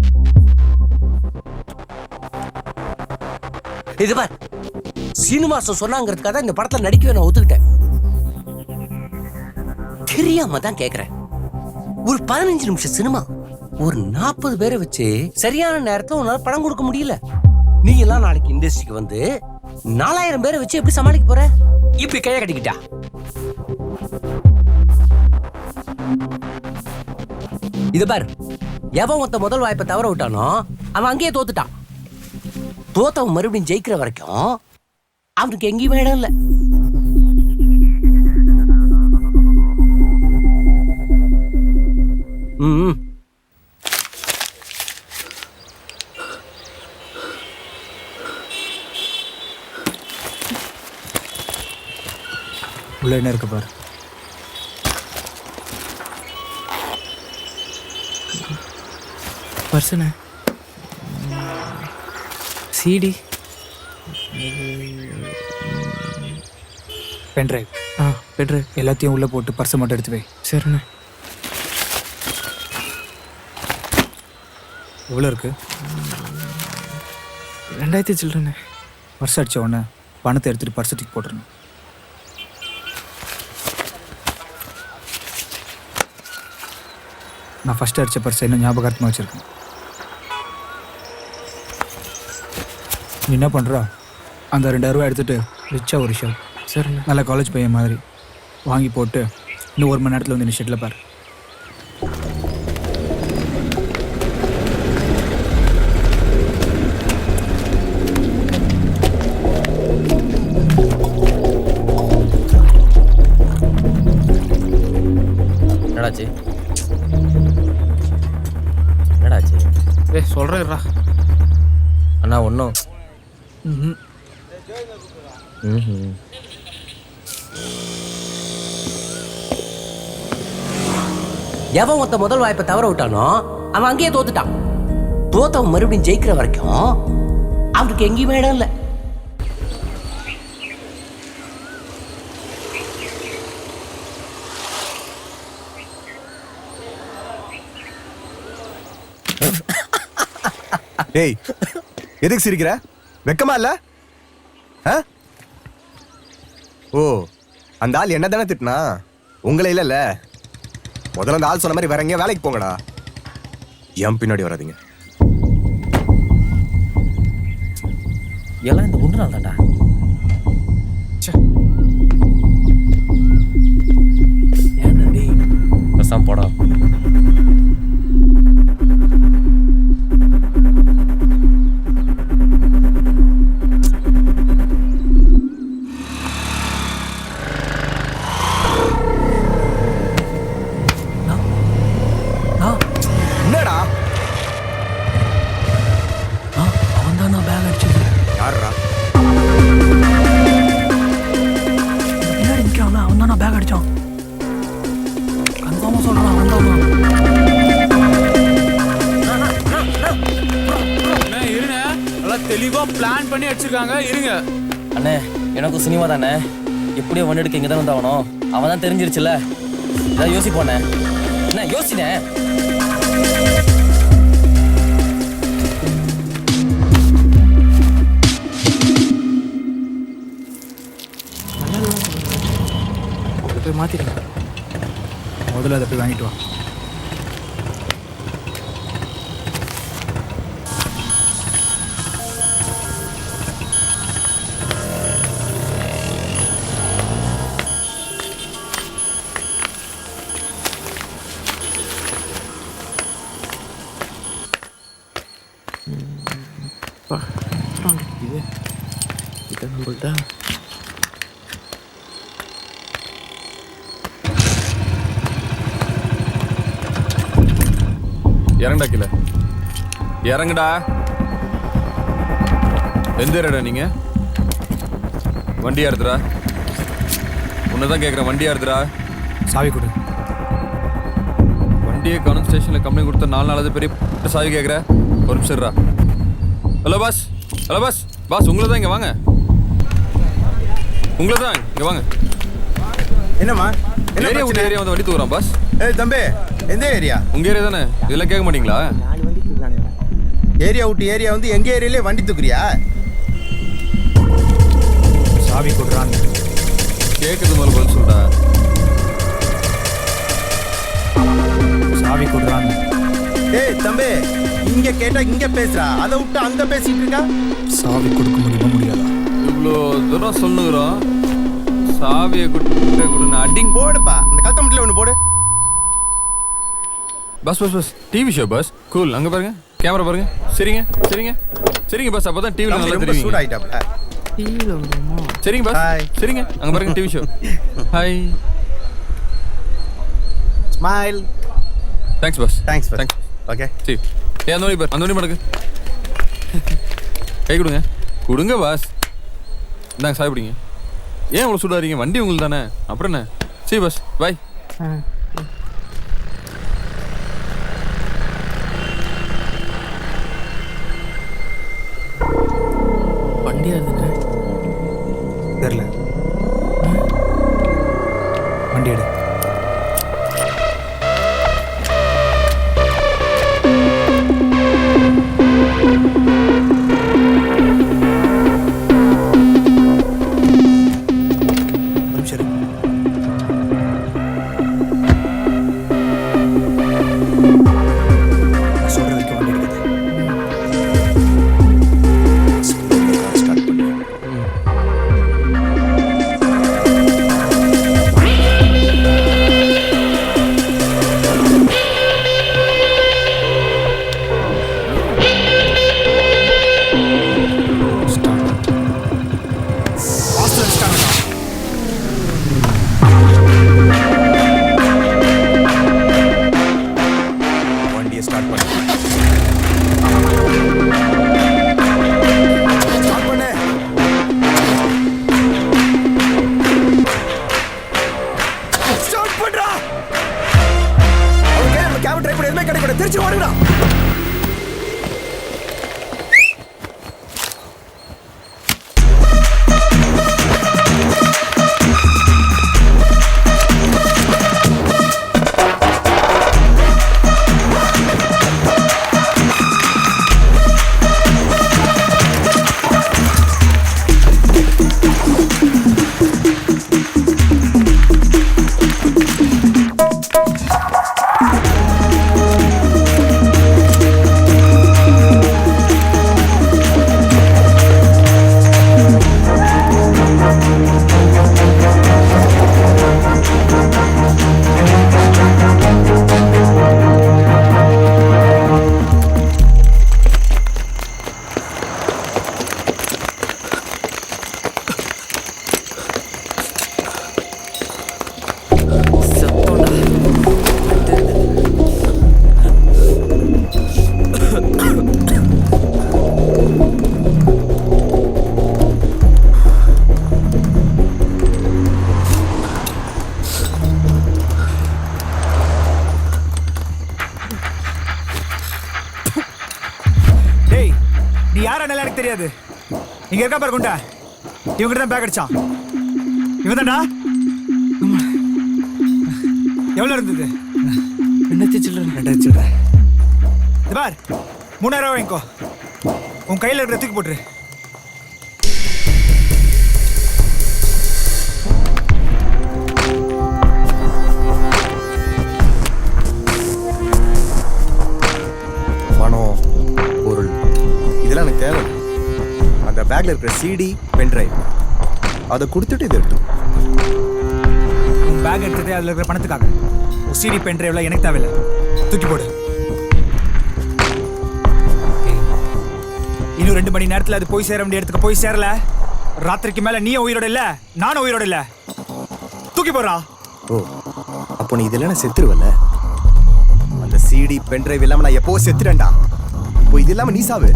இது பார், சீனிவாசன் சொன்னாங்கிறதுக்காக தான் இந்த படத்தில் நடிக்கவே நான் ஒத்துக்கிட்டேன். தெரியாம தான் கேட்குறேன். ஒரு 15 நிமிஷம் சினிமா, ஒரு 40 பேரை வச்சு சரியான நேரத்தில் உன்னால படம் கொடுக்க முடியல. நீ எல்லாம் நாளைக்கு இண்டஸ்ட்ரிக்கு வந்து 4000 பேரை வச்சு எப்படி சமாளிக்க போற? இப்படி கையை கட்டிக்கிட்டா இது பாரு, எவன் ஒருத்த முதல் வாய்ப்பை தவற விட்டானோ அவன் அங்கேயே தோத்துட்டான். தோத்தவன் மறுபடியும் ஜெயிக்கிற வரைக்கும் அவனுக்கு எங்கேயுமே இடம் இல்லை.
உள்ள என்ன இருக்கு பாரு.
பர்சன சிடி
பென்ட்ரைவ்
பெட்ரு
எல்லாத்தையும் உள்ளே போட்டு பர்ஸை மட்டும் எடுத்து வை.
சரிண்ணே.
எவ்வளோ இருக்கு?
2000 சில்லறண்ணே.
பர்ஸ் அடித்த உடனே பணத்தை எடுத்துகிட்டு பர்ஸை தூக்கி போட்டுருணும். நான் ஃபஸ்ட்டு அடித்த பர்ஸை இன்னும் ஞாபகார்த்தமாக வச்சுருக்கேன். நீ என்ன பண்ணுறா, அந்த 2000 ரூபா எடுத்துகிட்டு ரிச்சாக ஒரு ஷர்ட்
சரிண்ணே.
நல்ல காலேஜ் பையன் மாதிரி வாங்கி போட்டு இன்னும் 1 மணி நேரத்தில் வந்து நீ ஷெட்டில் பாரு.
என்னடாச்சு? என்னடாச்சு?
சொல்கிறேன்ரா
அண்ணா ஒன்றும்
எவன் ஒருத்த முதல் வாய்ப்பை தவற விட்டானோ அவன் அங்கேயே தோத்துட்டான். தோத்தவன் மறுபடியும் ஜெயிக்கிற வரைக்கும் அவனுக்கு எங்கேயுமே இடம் இல்லை.
டேய் எதுக்கு சிரிக்கிற? வெக்கமா இல்ல? ஓ, அந்த ஆள் என்ன தானே திட்டினா, உங்களை இல்லைல்ல. முதல்ல அந்த ஆள் சொன்ன மாதிரி வேற எங்கேயும் வேலைக்கு போங்கடா. என் பின்னாடி வராதீங்க.
எல்லாம் இந்த ஒன்று நாள் தான்டா. ஏன்டா டேய் பேசாம போடா.
என்னடா
அவன் தான் நான் பேக் அடிச்சது.
யாருடா?
பின்னாடி நிற்கிறான், அவன் தான் நான் பேக் அடிச்சான். கன்ஃபார்மாக சொல்கிறான், அவன் தான்.
இருங்க, நல்லா தெளிவாக பிளான் பண்ணி அடிச்சிருக்காங்க. இருங்க
அண்ணே, எனக்கும் சினிமா தானே. எப்படியோ ஒன்று எடுக்க இங்கே தான் வந்தாகணும். அவன் தான் தெரிஞ்சிருச்சுல்ல. ஏதாவது யோசிப்போண்ணே. என்ன யோசினே?
போய் மாற்றிடுங்க.
முதல்ல அதை போய் வாங்கிட்டு வா.
இது நம்மள்டா.
இறங்கடா கீழே, இறங்குடா. எந்த ஏரியாடா நீங்க? வண்டியா எடுத்துடா. உன்னதான் கேட்குறேன், வண்டியா எடுத்துடா.
சாவி கொடு.
வண்டியை கவனம் ஸ்டேஷனில் கம்பெனி கொடுத்த 4 நாளாவது பெரிய சாவி கேட்குற. ஒரு நிமிஷம் இருடா. Hello boss, hello boss. Boss உங்களை தான், இங்கே வாங்க. உங்களை தான், இங்கே வாங்க.
என்னம்மா?
ஏரியா விட்டு ஏரியா வந்து வண்டி தூக்குறான் பாஸ்.
ஏய் தம்பி, எந்த ஏரியா?
உங்க ஏரியா தானே, இதெல்லாம் கேட்க மாட்டீங்களா?
ஏரியா விட்டு ஏரியா வந்து எங்க ஏரியாலே வண்டி தூக்குறியா?
சாவி கொடுறாங்க.
கேட்குறது மேலே பதில் சொல்றா.
சாவி கொடுறாங்க.
ஏய் தம்பி, இங்க கேட்டா இங்க பேசுறா, அதை விட்டு அங்க பேசிட்டு இருக்கா.
சாவி கொடுக்க முடியுமா முடியாதா?
இவ்வளோ தூரம் சொல்லுகிறோம், சாவியை கொடுன்னு அடிங்
போடுப்பா. இந்த கல்த்த முட்டில ஒன்று போடு.
Bus bus bus TV show bus. Cool. அங்கே பாருங்க, கேமரா பாருங்க. சரிங்க சரிங்க சரிங்க பஸ். அப்போ தான் டிவியில் நல்லா தெரியும்.
சூட் ஆயிட்டாப்ல.
சரிங்க பஸ். சரிங்க, அங்கே பாருங்க TV show. Hi.
Smile.
Thanks bus.
Thanks
thanks.
Okay
சரி. ஏன் அந்த வழி பாரு, அந்த வழி மடக்கு. கை கொடுங்க, கொடுங்க பாஸ். இந்தாங்க சாவி பிடிங்க. ஏன் இவ்வளோ சூடாகிறீங்க? வண்டி உங்களுக்கு தானே, அப்புறம் என்ன? சரி பஸ், பாய்.
வண்டியா இருந்துங்க
தெரியல. அடிச்சு ஓடுங்கடா. தெரியாது. இங்க இருக்கா பாரு குண்டா. இவங்கிட்ட தான் பேக் அடிச்சான். இவன் தான்டா. எவ்வளவு இருந்தது? 2,000 சில்லறை. 2,000 சில்லறை. இது பார் 3,000 வாங்கிக்கோ. உன் கையில இருக்கிற தூக்கி போட்டுரு.
பணம், பொருள் இதெல்லாம் எனக்கு தேவை. அந்த பேக்ல இருக்கிற சிடி, பென் டிரைவ் அதை கொடுத்துட்டு இது எடுத்து.
உன் பேக் எடுத்ததே அதில் இருக்கிற பணத்துக்காக. உன் சிடி, பென் டிரைவ்ல எனக்கு தேவையில்லை. தூக்கி போடு. இன்னும் 2 மணி நேரத்தில் அது போய் சேர வேண்டிய இடத்துக்கு போய் சேரல. ராத்திரிக்கு மேல நீ உயிரோட இல்ல, நானும் உயிரோட இல்ல. தூக்கி போடுறா.
ஓ, அப்போ நீ இதெல்லாம் நான் செத்துருவல்ல. அந்த சிடி, பென் டிரைவ் இல்லாம நான் எப்போ செத்துறேன்டா. இப்போ இது இல்லாம நீ சாவு.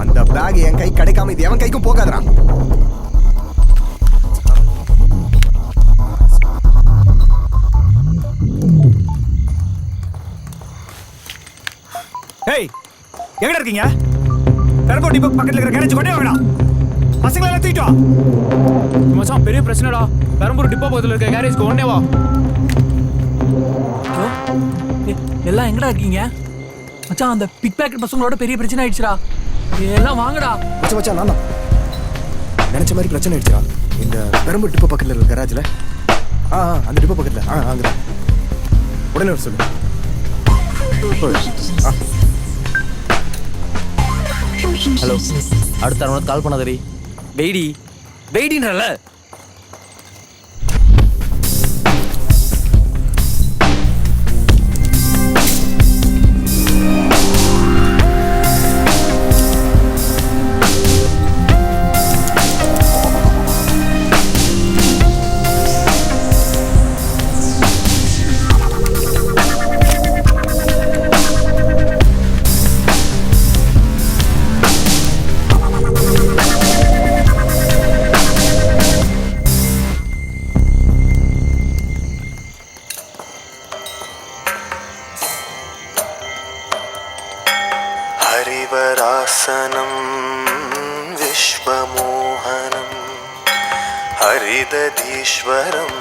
அந்த பேக் என் கை கிடைக்காம இது எவன் கைக்கும் போகாதடா.
ஏய், எங்க இருக்கீங்க? பெரம்பூர் டிப்போ பக்கத்துல இருக்கிற கேரேஜ் கொண்டே வாங்கடா. பசங்களை எல்லாம் தூக்கிட்டு வா.
மச்சான் பெரிய பிரச்சனைடா. பெரம்பூர் டிப்போ பக்கத்துல இருக்க கேரேஜ்க்கு ஒண்ணே வா.
எல்லாம் எங்கடா இருக்கீங்க? மச்சான் அந்த பிக் பாக்கெட் பசங்களோட பெரிய பிரச்சனை ஆயிடுச்சுடா. எல்லாம் வாங்கடா.
மச்சான் நான் நினைச்ச மாதிரி பிரச்சனை ஆயிடுச்சுடா. இந்த பெரம்பூர் டிப்போ பக்கத்துல இருக்க கேரேஜ்ல. அந்த டிப்போ பக்கத்துல. அங்க உடனே வர சொல்லு.
ஹலோ, அடுத்த அரவணைக்கு கால் பண்ணாதடி. வெயிடி வெயிடின்றல.
हरिवरासनं विश्वमोहनं हरिदधीश्वरं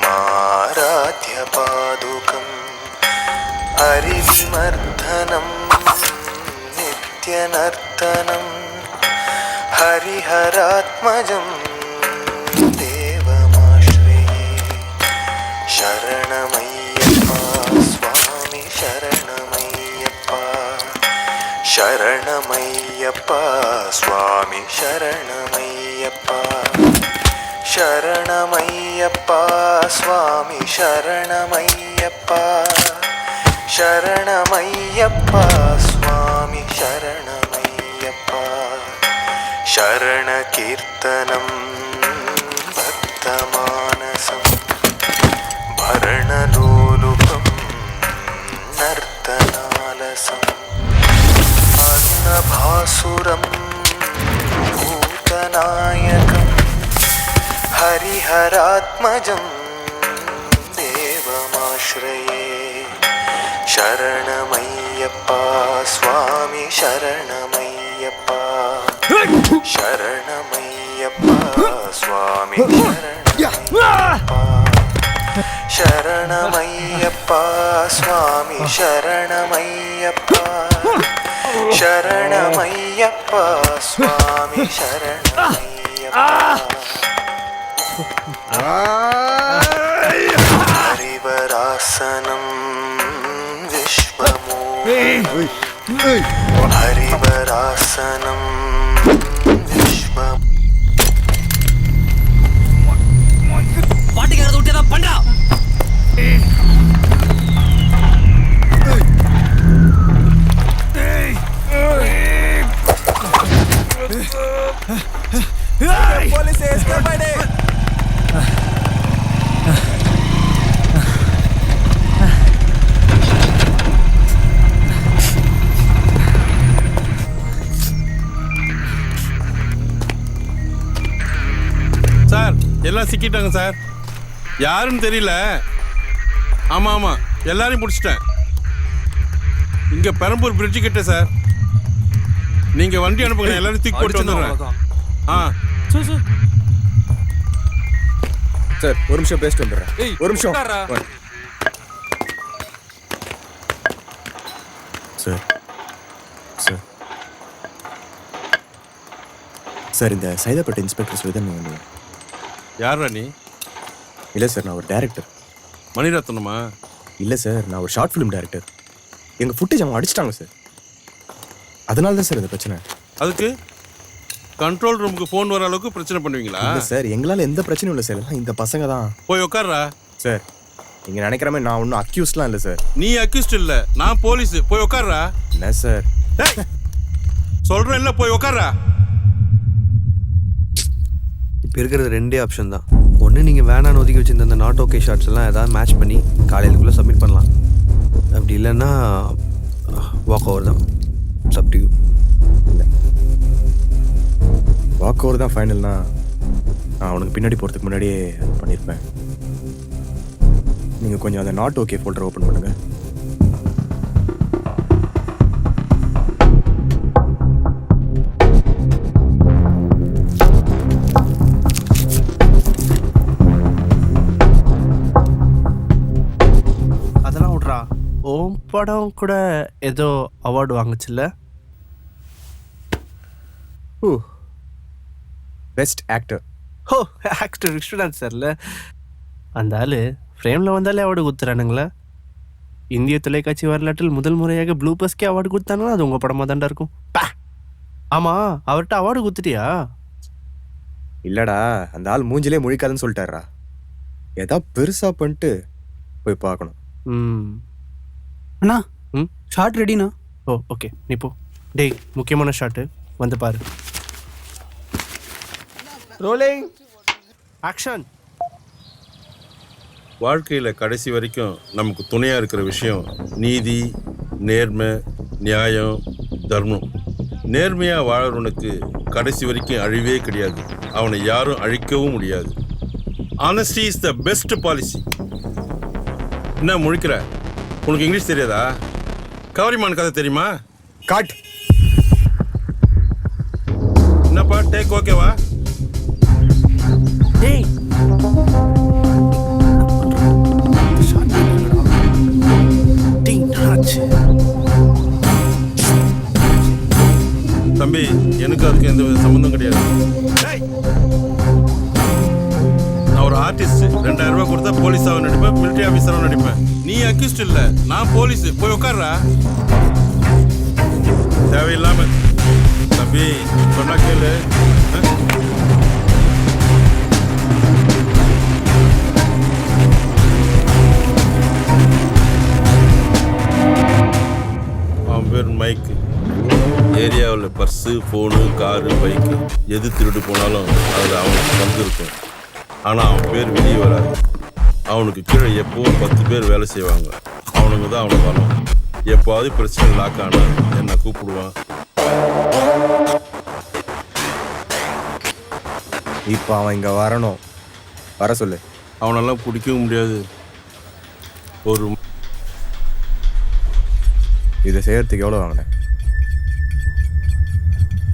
आराध्यपादुकं हरिविमर्दनं नित्यनर्तनं हरिहरात्मजं देवमाश्रये. शरणमय्यप्पा स्वामी शरणमय्यप्पा. शरणमय्यप्पा स्वामी शरणमय्यप्पा. शरणमय्यप्पा स्वामी शरणमय्यप्पा. शरणमय्यप्पा स्वामी शरणमय्यप्पा. शरणकीर्तनं भक्तमानसं भरणलोलुपं नर्तनालसम् भासुरं भूतनायकं हरिहरात्मजं शरणाश्रये शरणमय्यप्पा स्वामी शरणमय्यप्पा शरणमय्यप्पा स्वामी शरणमय्यप्पा स्वामी शरणमय्यप्पा शरणमय्यप्पा स्वामी शरणमय्यप्पा हरिवरासनं विश्वमूलम् हरिवरासनं विश्वम्
பாட்டுக்காரத விட்டு ஏதாவது பண்றா.
சார் எல்லாம் சிக்கிட்டாங்க சார். யாருன்னு தெரியல. ஆமா ஆமா எல்லாரையும் பிடிச்சிட்டேன். இங்க பெரம்பூர் பிரிட்ஜு கிட்ட சார். நீங்க வண்டி அனுப்புங்க, எல்லாரும் தூக்கி போட்டு வந்துடுறேன். ஆ
சார் ஒரு நிமிஷம் பேசிட்டு வந்துடுறேன். ஒரு நிமிஷம் சார். சார் சார் இந்த சைதாப்பேட்டை இன்ஸ்பெக்டர் சுவேதன் வந்து.
யாரா நீ?
இல்லை சார், நான் ஒரு டைரக்டர்.
மணிரத்னமா?
இல்லை சார், நான் ஒரு ஷார்ட் ஃபிலிம் டைரக்டர். எங்கள் ஃபுட்டேஜ் அவங்க அடிச்சிட்டாங்க சார். அதனால தான் சார் இந்த பிரச்சனை.
அதுக்கு கண்ட்ரோல் ரூமுக்கு ஃபோன் வர அளவுக்கு பிரச்சனை பண்ணுவீங்களா?
இல்லை சார், எங்களால் எந்த பிரச்சனையும் இல்லை சார். எல்லாம் இந்த பசங்க தான்.
போய் உட்கார்றா.
சார் நீங்கள் நினைக்கிற மாதிரி நான் ஒன்றும் அக்யூஸ்ட்லாம் இல்லை சார்.
நீ அக்யூஸ்ட் இல்லை, நான் போலீஸ். போய் உட்கார்றா.
என்ன சார்
சொல்கிறேன் இல்லை, போய் உட்கார்றா.
இப்போ இருக்கிறது ரெண்டே ஆப்ஷன் தான். ஒன்று நீங்கள் வேணான்னு ஒதுக்கி வச்சிருந்த அந்த நாட் ஓகே ஷார்ட்ஸ் எல்லாம் ஏதாவது மேட்ச் பண்ணி காலையிலுக்குள்ளே சப்மிட் பண்ணலாம். அப்படி இல்லைன்னா வாக் ஓவர் தான். சப்டியூ
இல்லை, வாக் ஓவர் தான் ஃபைனல்னா நான் அவனுக்கு பின்னாடி போகிறதுக்கு முன்னாடியே பண்ணியிருப்பேன். நீங்கள் கொஞ்சம் அந்த நாட் ஓகே ஃபோல்டர் ஓப்பன் பண்ணுங்கள்.
ஓம் படம் கூட ஏதோ அவார்டு வாங்குச்சுல்ல?
Best actor.
Oh actor Vishnunath சார்ல. அந்த ஆள் ஃப்ரேமில் வந்தாலே அவார்டு கொடுத்துறானுங்களா? இந்திய தொலைக்காட்சி வரலாற்றில் முதல் முறையாக ப்ளூ பஸ்கே அவார்டு கொடுத்தாங்கன்னா அது உங்கள் படமாக தாண்டா இருக்கும். ஆமாம், அவர்கிட்ட அவார்டு கொடுத்துட்டியா?
இல்லைடா, அந்த ஆள் மூஞ்சிலே முழிக்காதுன்னு சொல்லிட்டாரா. ஏதாவது பெருசாக பண்ணிட்டு போய் பார்க்கணும்.
அண்ணா ஷார்ட் ரெடிண்ணா. ஓ ஓகே, நீ போ. டேய், முக்கியமான ஷாட்டு வந்து பாரு. Rolling action.
வாழ்க்கையில் கடைசி வரைக்கும் நமக்கு துணையாக இருக்கிற விஷயம் நீதி, நேர்மை, நியாயம், தர்மம். நேர்மையாக வாழறவனுக்கு கடைசி வரைக்கும் அழிவே கிடையாது. அவனை யாரும் அழிக்கவும் முடியாது. Honesty is the best policy. என்ன முழிக்கிற? உனக்கு இங்கிலீஷ் தெரியாதா? கவரிமான் கதை தெரியுமா?
காட்.
என்னப்பா டேக் ஓகேவா?
டேய்
தம்பி, எனக்கு அதுக்கு எந்த சம்மந்தம் கிடையாது. நான் ஒரு ஆர்டிஸ்ட். 2000 ரூபாய் கொடுத்தா போலீஸாக நடிப்பேன், மிலிட்டரி ஆஃபீஸராக நடிப்பேன். நீ அக்யூஸ்ட் இல்லை, நான் போலீஸ். போய் உட்கார்றா. தேவையில்லாம தம்பி சொன்னா கேளு. அவன் பேர் மைக்கு. ஏரியாவில் பர்ஸு, ஃபோனு, காரு, பைக்கு எது திருடு போனாலும் அதில் அவனுக்கு பங்கு இருக்கும். ஆனால் அவன் பேர் வெளியே வராது. அவனுக்கு கீழே எப்போவும் 10 பேர் வேலை செய்வாங்க. அவனுங்க தான் அவனை வரும். எப்போவாது பிரச்சனை லாக் ஆனா என்னை கூப்பிடுவான்.
இப்போ அவன் இங்கே வரணும். வர சொல்லு.
அவனெல்லாம் பிடிக்கவும் முடியாது. ஒரு
இதை செய்யறதுக்கு எவ்வளோ வாங்கினேன்?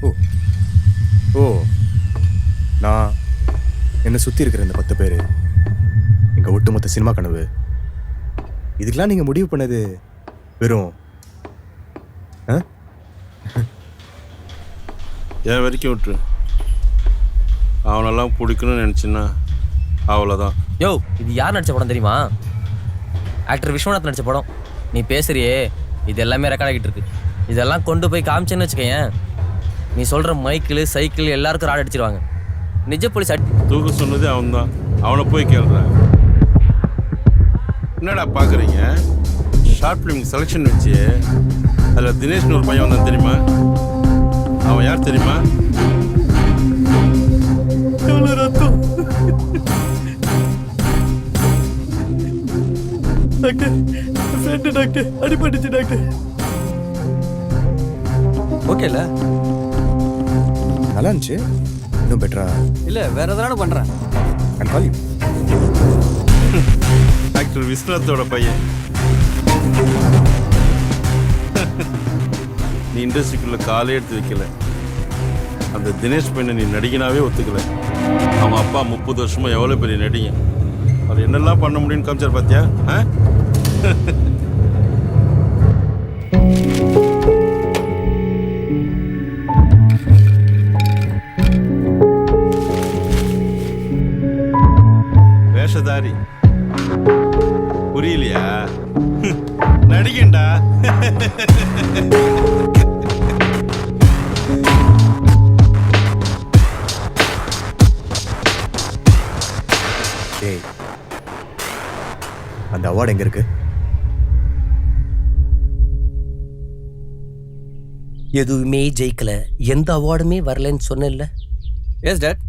ஓ ஓ நான் என்னை சுற்றி இருக்கிற இந்த 10 பேர் எங்கள் ஒட்டுமொத்த சினிமா கனவு. இதுக்கெல்லாம் நீங்கள் முடிவு பண்ணது வெறும்
என் வரைக்கும் விட்டுரு. அவனெல்லாம் பிடிக்கணும்னு நினச்சின்னா அவ்வளோதான்.
யோ, இது யார் நடிச்ச படம் தெரியுமா? ஆக்டர் விஸ்வநாத் நடிச்ச படம். நீ பேசுறியே, இது எல்லாமே ரெக்கார்ட் ஆகிட்டு இருக்கு. இதெல்லாம் கொண்டு போய் காமிச்சேன்னு வச்சுக்கேன், நீ சொல்கிற மைக்கிள் சைக்கிள் எல்லாருக்கும் ராட் அடிச்சிருவாங்க. நிஜ போலீஸ்
தூக்க சொன்னது அவன் தான். அவனை போய் கேள்றேன். என்னடா பார்க்குறீங்க? ஷார்ட் ஃபிலிம் செலெக்ஷன் வச்சு அதில் தினேஷ்னு ஒரு பையன் வந்தான் தெரியுமா? அவன் யார் தெரியுமா?
டாக்டர், ஃப்ரெண்டு டாக்டர், அடிபட்டுச்சு டாக்டர்.
ஓகே இல்லை?
நல்லா இருந்துச்சு. இன்னும் பெட்டரா?
இல்லை, வேற எதனால பண்ணுறேன்.
டாக்டர் விஸ்வநாத்தோட பையன். நீ இண்டஸ்ட்ரிக்குள்ள காலே எடுத்து வைக்கல. அந்த தினேஷ் பையனை நீ நடிகனாவே ஒத்துக்கல. அவன் அப்பா 30 வருஷமா எவ்வளோ பெரிய நடிகன். அவர் என்னெல்லாம் பண்ண முடியும்னு காமிச்சார் பார்த்தியா? வேஷதாரி புரியலையா? நடிகண்டா.
டேய், அந்த அவார்டு எங்க இருக்கு?
எதுவுமே ஜெயிக்கல, எந்த அவார்டுமே வரலன்னு சொன்னேன்ல.
Yes dad,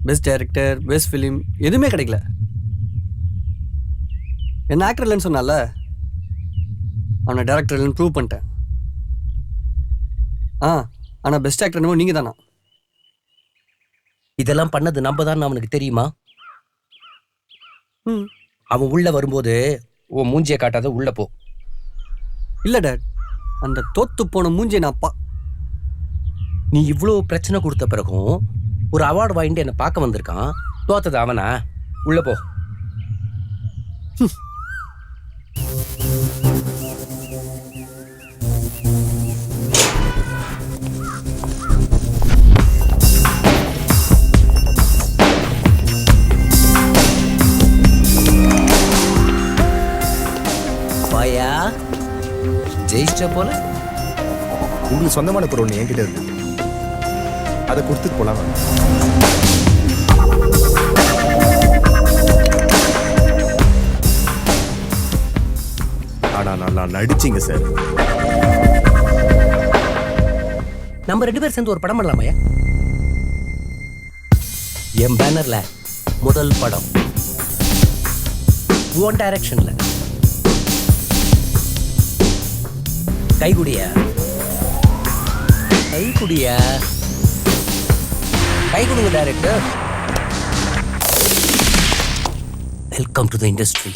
best director, best film எதுவுமே கிடைக்கல. என்ன ஆக்டர் இல்லைன்னு சொன்னால, அவனை டேரக்டர் இல்லைன்னு ப்ரூவ் பண்ணிட்டேன். ஆனால் பெஸ்ட் ஆக்டர் என்னமோ நீங்கள் தானா?
இதெல்லாம் பண்ணது நம்ம தான் அவனுக்கு தெரியுமா? அவன் உள்ள வரும்போது உன் மூஞ்சியை காட்டாத, உள்ள போ.
இல்லை டேட், அந்த தோத்து போன மூஞ்சியை நான்
நீ இவ்வளோ பிரச்சனை கொடுத்த பிறகும் ஒரு அவார்டு வாங்கிட்டு என்னை பார்க்க வந்திருக்கான். தோத்தது அவனா? உள்ள போ. வாயா, ஜெயிச்ச போல.
உங்களுக்கு சொந்தமான பொருள் ஒன்று என்கிட்ட இருக்கு, அதை கொடுத்துட்டு போலாம். ஆனா நல்லா நடிச்சிங்க சார்.
நம்ம 2 பேர் சேர்ந்து ஒரு படம் பண்ணலாமையா? என் பேனர்ல முதல் படம், உன் டைரக்ஷன்ல. கைகுடியா, கைகுடியா, கை கொடுங்க director. Welcome to the industry.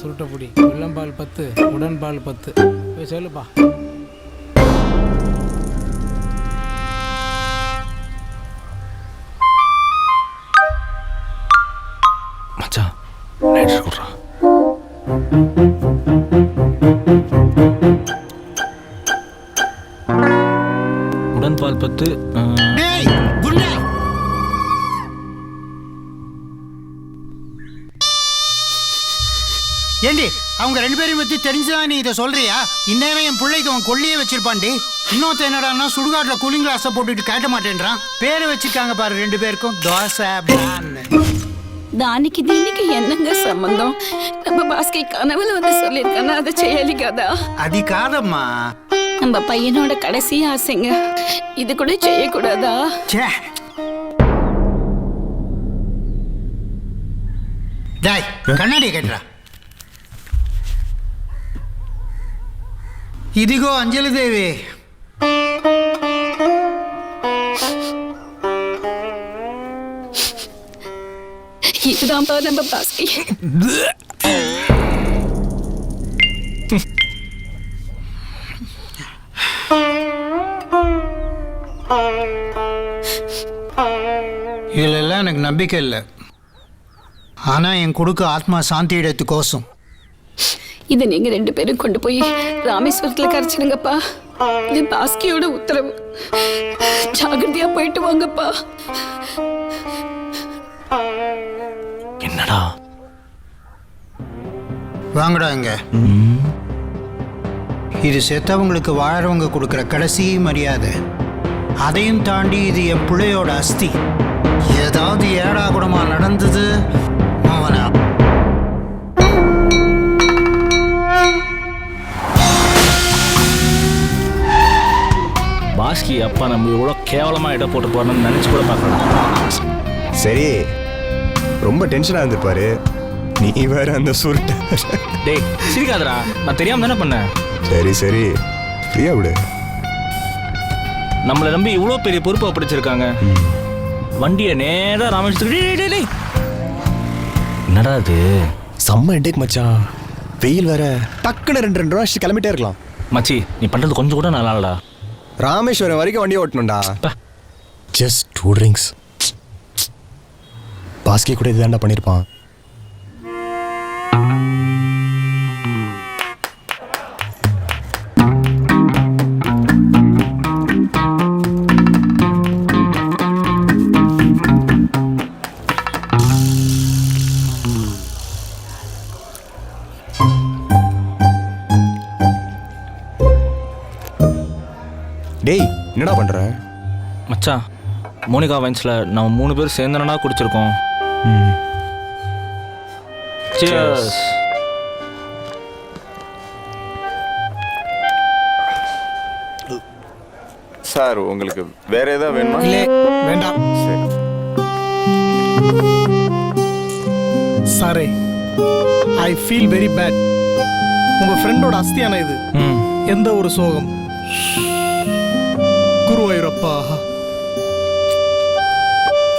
சுருட்டப்புடி உள்ளம்பால் 10 உடன்பால் 10 போய் சொல்லுப்பா.
உடன்பால் 10.
ஏண்டி அவங்க 2 பேரையும் பத்தி தெரிஞ்சுதான் நீ இதை சொல்றியா? இந்நேரம் என் பிள்ளைக்கு அவன் கொள்ளையே வச்சிருப்பான்டி. இன்னொருத்த என்னடான்னா சுடுகாட்டுல கூலிங் கிளாஸை போட்டுட்டு கேட்ட மாட்டேன்றான். பேரை வச்சுக்காங்க பாரு 2 பேருக்கும், தோசை பிளான்னு.
దానికి దీనికి என்னங்க సంబంధం? நம்ம பாஸ்கி கனவுல வந்து சொல்லிருக்கானா அதை செய்யலி கதா?
అది కాదమ్మా,
நம்ம பையனோட கடைசி ஆசைங்க, இது கூட செய்யக்கூடாதா?
டாய் கண்ணாடி கட்டுறா. ఇదిగో అంజలిదేవి,
இதுதான்ப்பா நம்ம பாஸ்கி.
இதுல எனக்கு நம்பிக்கை இல்லை. ஆனா என் கொடுக்க ஆத்மா சாந்தி இடத்து கோசம்
இதை நீங்க 2 பேரும் கொண்டு போய் ராமேஸ்வரத்துல கரைச்சிடுங்கப்பா. இது பாஸ்கியோட உத்தரவு. ஜாகிரதையா போயிட்டு வாங்கப்பா.
என்னடா?
வாங்கடா இங்க. இது செத்தவங்களுக்கு வாழறவங்க கொடுக்குற கடைசி மரியாதை. அதையும் தாண்டி இது என் பிள்ளையோட அஸ்தி. ஏதாவது ஏடா கூடமா நடந்தது அவனா.
பாஸ்கி அப்பா நம்ம இவ்வளோ கேவலமாக இடம் போட்டு போறோம்னு நினச்சி கூட பார்க்கலாம்.
சரி, ரொம்ப டென்ஷனாக இருந்திருப்பாரு. நீ வேற அந்த சுருட்ட.
டேய் சிரிக்காதடா, நான் தெரியாம தானே பண்ணேன்.
சரி சரி, ஃப்ரீயா விடு.
நம்மளை நம்பி இவ்வளோ பெரிய பொறுப்பு அப்படிச்சிருக்காங்க. வண்டியை நேராக ராமேஸ்வரத்துக்கு. என்னடா அது?
செம்ம இன்டேக் மச்சான். வெயில் வேற. டக்குன்னு 2 ரூபா கிளம்பிட்டே இருக்கலாம்.
மச்சி நீ பண்ணுறது கொஞ்சம் கூட நல்லா இல்லடா.
ராமேஸ்வரம் வரைக்கும் வண்டியை ஓட்டணும்டா. Just 2 drinks. பாஸ்கி கூட இதுதான்டா பண்ணியிருப்பான். டேய் என்னடா பண்ற?
மச்சான் மோனிகா வைன்ஸில் நம்ம 3 பேர் சேர்ந்தனா குடிச்சிருக்கோம். Cheers.
சார் உங்களுக்கு வேற ஏதாவது வேணுமா?
இல்லை வேண்டாம்.
சாரே, ஐ ஃபீல் வெரி பேட். உங்க ஃப்ரெண்டோட அஸ்தியான இது. எந்த ஒரு சோகம். குருவாயூரப்பா,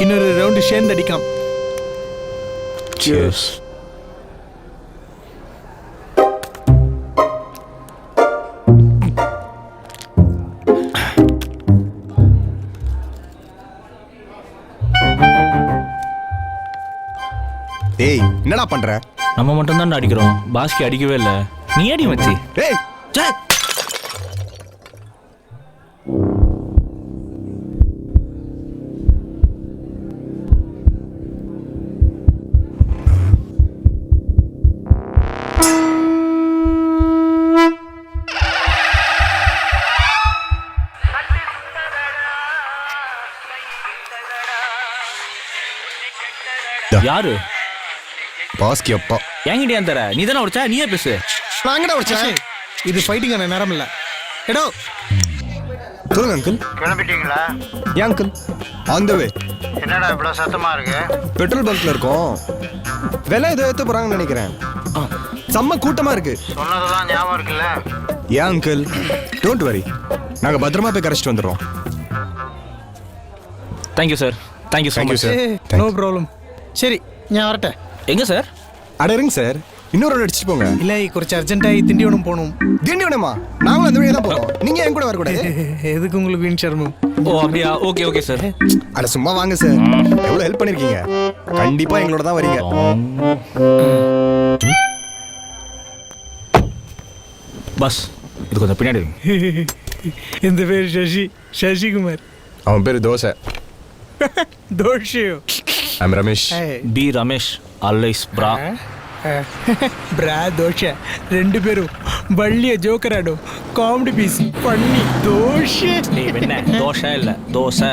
இன்னொரு ரவுண்டு சேர்ந்து அடிக்கலாம்.
Cheers.
டேய் என்னடா பண்ற?
நம்ம மட்டும் தான் அடிக்கிறோம், பாஸ்கி அடிக்கவே இல்லை. நீ அடி மச்சி.
டேய்
யாரு?
பாஸ்கி அப்பா.
என்கிட்ட ஏன் தர? நீ தானே உடைச்சா, நீயே பேசு.
நான் எங்கடா உடைச்சேன்?
இது ஃபைட்டிங்கான நேரம் இல்லை. எடோ
சொல்லுங்க அங்கிள்.
கிளம்பிட்டீங்களா?
ஏன் அங்கிள்? ஆன் த வே.
என்னடா இவ்வளோ சத்தமா இருக்கு?
பெட்ரோல் பங்க்ல இருக்கோம். விலை ஏதோ ஏற்ற போறாங்கன்னு நினைக்கிறேன். செம்ம கூட்டமா இருக்கு.
சொன்னதெல்லாம் ஞாபகம் இருக்குல்ல?
ஏன் அங்கிள்? டோன்ட் வரி, நாங்க பத்திரமா போய் கரைச்சிட்டு வந்துடுறோம்.
Thank you sir. Thank you so much.
No problem. சரி ഞാൻ வரட்டே.
எங்க சார்?
அட இருங்க சார், இன்னொரு ரவுண்ட் அடிச்சுட்டு போங்க.
இல்லை കുറച്ച് அர்ஜென்ட்டாയി திண்டிவனம் போகணும்.
திண்டிவனமா? நாங்களும் அந்த வழியா தான் போறோம். நீங்க என் கூட வரக்கூடாது.
எதுக்கு உங்களுக்கு வீண் சர்மம்?
ஓ அப்படியா? Okay okay sir.
அட சும்மா வாங்க சார், எவ்வளவு ஹெல்ப் பண்ணிருக்கீங்க. கண்டிப்பா எங்களோட தான் வரீங்க.
பாஸ் இது கொஞ்சம் பின்னாடி
இந்த பேர் சசி சசிகுமார்.
அவன் பேர் தோசை.
தோஷியோ.
ஐம் ரமேஷ்.
பி ரமேஷ் அல்லைஸ் பிரா
బ్రా దోష రెండు పేరు బళ్ళియ జోకరాడు కామెడీ పీస్ పన్ని దోష
நீ என்ன தோசை இல்லை தோசை.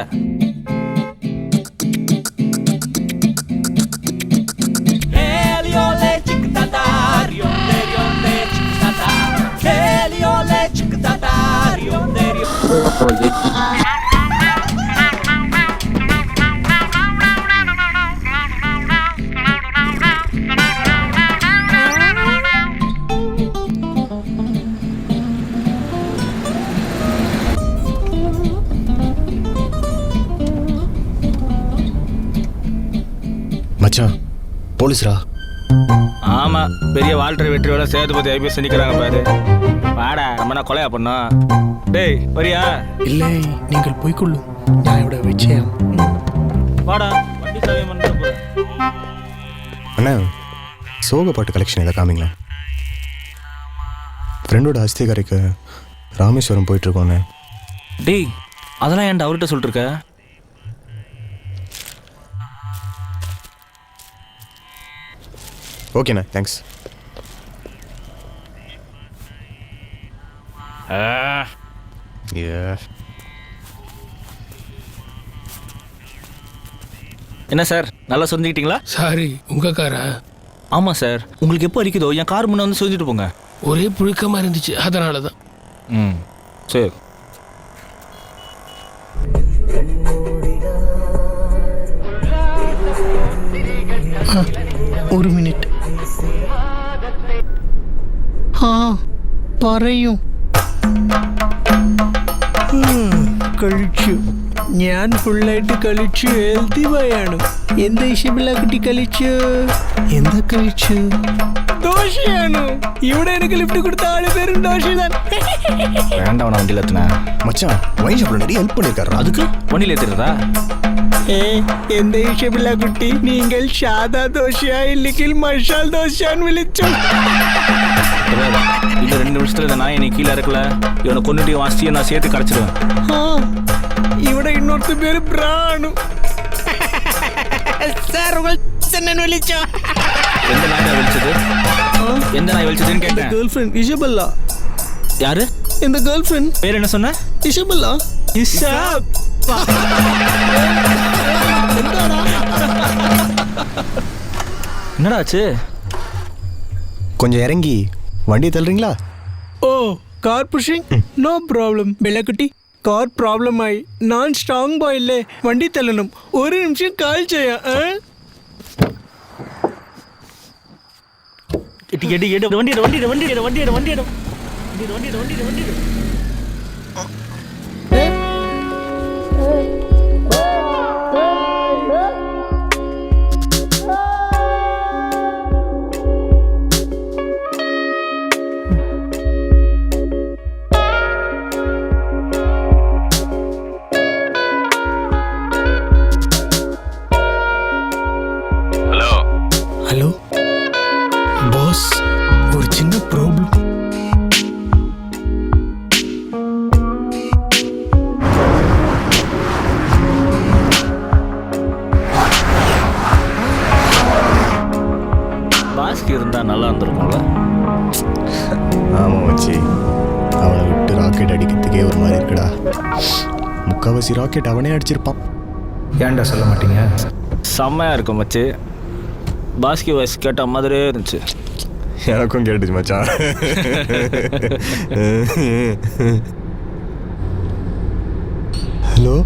மச்சான் போலீஸ்ரா.
ஆமா பெரிய வால்டர் வெற்றியோட சேதுபதி ஐபிஎஸ் நிற்கிறாங்க பாரு. வாடா நம்ம கொலையா பண்ணோம். டேய் வரியா?
இல்லை நீங்கள் போய்க்கொள்ளும் ഞാനിവിടെ വെച്ചേയാം.
வாடா வண்டி சாவி பண்ண போற.
அண்ணா சோக பாட்டு கலெக்ஷன் இதை காமிங்களேன். ஃப்ரெண்டோட அஸ்திகாரிக்கு ராமேஸ்வரம் போயிட்டுருக்கோண்ணே.
டேய் அதெல்லாம் ஏன்டா அவர்கிட்ட சொல்லிட்டு இருக்க?
ஓகேண்ணா தேங்க்ஸ்.
என்ன சார் நல்லா சொரிஞ்சுக்கிட்டீங்களா?
சாரி உங்க காரா?
ஆமா சார். உங்களுக்கு எப்போ அடிக்குதோ என் கார் முன்ன வந்து சொரிஞ்சிட்டு போங்க.
ஒரே புழுக்கமா இருந்துச்சு அதனால தான்.
ம் சரி.
ഒരു മിനിറ്റ്. പറയൂ. കഴിച്ചു. ഞാൻ ഫുള്ളായിട്ട് കളിച്ചു. ഹെൽത്തി ബോയാണ്. എന്താ ഇഷ്ടമില്ല കുട്ടി കളിച്ചു? എന്താ കഴിച്ചു? ദോശയാണ്. ഇവിടെ എനിക്ക് ലിഫ്റ്റ് കൊടുത്ത ആള് പേരും ദോശதான்.
வேண்டாம் நான் வண்டியில் ஏற்றினேன்.
மச்சான் வைன் ஷாப்ல நிறைய ஹெல்ப் பண்ணியிருக்காரு.
அதுக்கு வண்டியில் ஏற்றுறதா?
എന്താ ഇഷ്ടമില്ല കുട്ടി? നിങ്ങൾ സാധാ ദോശയാ ഇല്ലെങ്കിൽ മസാല ദോശയാന്ന് വിളിച്ചു.
இந்த 2 நிமிஷத்துல இந்த நாயை நீ கீழே இறக்கல இவனை கொண்டுட்டு வாசிச்சு நான் சேர்த்து கரைச்சிடுவேன்.
ഇവിടെ ഇന്നൊരുത്ത പേര് ബ്രാണു. സാർ ഉങ്ങൾ ചെന്നൻ വിളിച്ചോ?
எந்த நாய் வெளிச்சது? எந்த நாய் வெளிச்சதுன்னு கேட்டேன்.
கேர்ள் ஃப்ரெண்ட் இஷபல்லா.
யாரு?
இந்த கேர்ள் ஃப்ரெண்ட்
பேர் என்ன சொன்ன?
இஷபல்லா.
இஷாப். என்னடா ஆச்சு?
கொஞ்சம் இறங்கி வண்டியை தள்ளுறீங்களா?
Oh car pushing no problem. பெல்லக்குட்டி கார் ப்ராப்ளம் ஆയി நான் ஸ்ட்ராங் பாய் இல்லை. வண்டி தள்ளணும். ஒரு நிமிஷம் கால் செய்ய.
எடு வண்டி
ஹலோ பாஸ், ஒரு சின்ன ப்ராப்ளம்.
பாஸ்க்கு இருந்தா நல்லா இருந்திருக்கும்ல.
ஆமாம் வச்சு அவனை விட்டு ராக்கெட் அடிக்கிறதுக்கே ஒரு மாதிரி இருக்குடா. முக்கால்வாசி ராக்கெட் அவனே அடிச்சிருப்பான்.
ஏன்டா சொல்ல மாட்டீங்க?
செம்மையா இருக்கும் மச்சு. பாஸ்கி வாய்ஸ் கேட்ட மாதிரியே இருந்துச்சு.
எனக்கும் கேட்டுச்சு மச்சான். ஹலோ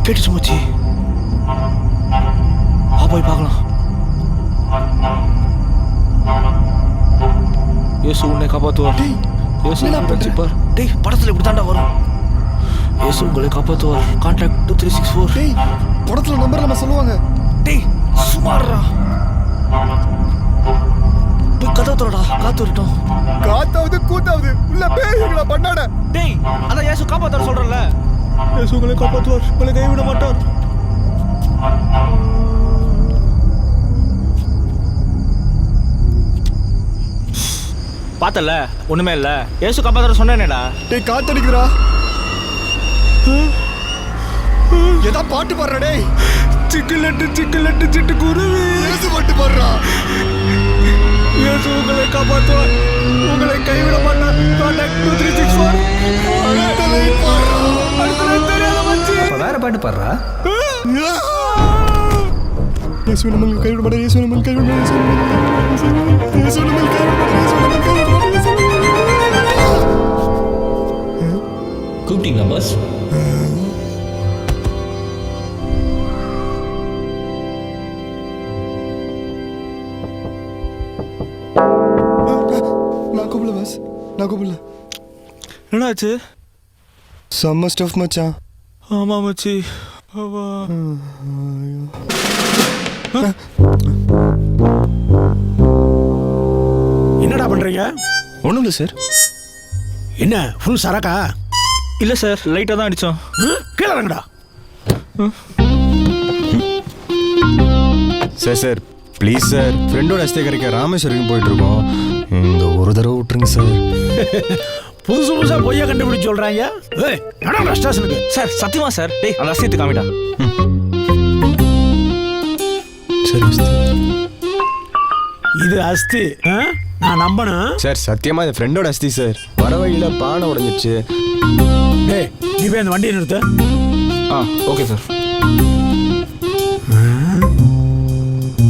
கேட்டுச்சு மச்சி. போய் பார்க்கலாம். இயேசு உன்னை காப்பாற்றுவார். இயேசு ரட்சிப்பார். டேய் படத்தில் இப்படி தாண்டா வரும். இயேசு உங்களை காப்பாற்றுவார். கான்டாக்ட் 2364.
படத்தில் நம்பர் நம்ம சொல்லுவாங்க.
டேய் சுமாரா போய் கதவு திறடா, காத்து வரட்டும்.
காத்தாவது கூத்தாவது உள்ள பேய்களா பண்ணாட.
டேய் அதான் இயேசு காப்பாத்தார் சொல்றல. இயேசு உங்களை காப்பாத்துவார், உங்களை கைவிட மாட்டார். பார்த்தல ஒண்ணுமே இல்ல. இயேசு காப்பாத்தார் சொன்னேனேடா.
டேய் காத்தடிக்குதுடா. ஏதா பாட்டு பாடுற டேய்.
சிக்கலட்டு சிக்கலட்டு சிட்டுக்குருவி.
இயேசு பாட்டு பாடுறா.
இயேசு உங்களை காப்பாற்றுவார், உங்களை கைவிட மாட்டார். கான்டாக்ட் 2364.
அடுத்த லைன் பாடுறா.
அடுத்த லைன் தெரியாத மச்சி.
அப்ப வேற பாட்டு பாடுறா.
இயேசு நம்மை கைவிட மாட்டார். இயேசு நம்மை கைவிட மாட்டார். இயேசு நம்மை கைவிட மாட்டார். இயேசு நம்மை கைவிட மாட்டார்.
கூப்பிட்டீங்களா பாஸ்?
நான் கூப்பிடல பாஸ், நான் கூப்பிடல.
என்னாச்சு?
செம்ம ஸ்டஃப் மச்சான்.
ஆமா மச்சி. என்னடா பண்றீங்க?
ஒன்றும் இல்லை சார்.
என்ன ஃபுல் சரக்கா? இல்ல சார், லைட்டா தான் அடிச்சோம். கீழே இறங்கடா.
சார் சார் ப்ளீஸ் சார், ஃப்ரெண்டோட அஸ்தே கரைக்க ராமேஸ்வரம் போயிட்டு இருக்கோம். இந்த ஒரு தடவை விட்டுருங்க சார்.
புதுசு புதுசா பொய்யா கண்டுபிடிச்சு சொல்றாங்க. ஏய் நடடா ஸ்டேஷனுக்கு. சார் சத்தியமா சார். டேய் அந்த அஸ்தியத்தை காமிடா.
சரி அஸ்தி.
இது அஸ்தி. நான் நம்பணும்
சார். சத்தியமா இது ஃப்ரெண்டோட அஸ்தி சார். வர வழியில பானை உடைஞ்சிச்சு.
டேய் நீ போய் அந்த வண்டியை நிறுத்து.
Okay sir.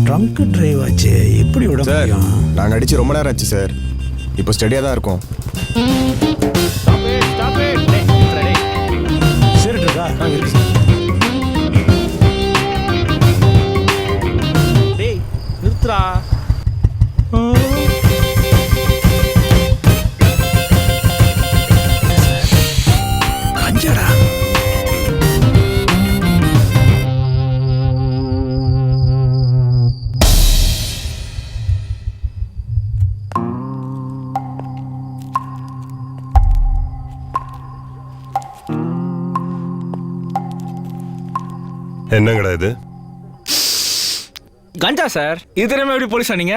ட்ரங்க் டிரைவ் ஆச்சு, எப்படி விட முடியும்?
நாங்கள் அடிச்சு ரொம்ப நேரம் ஆச்சு சார். இப்போ ஸ்டடியாக தான் இருக்கோம்.
சரி இருக்கா?
இருக்கு சார்.
டேய் நிறுத்துறா. கஞ்சடா.
என்னங்கடா இது?
கஞ்சா சார். இது தெரியாம எப்படி போலீஸ் ஆனீங்க?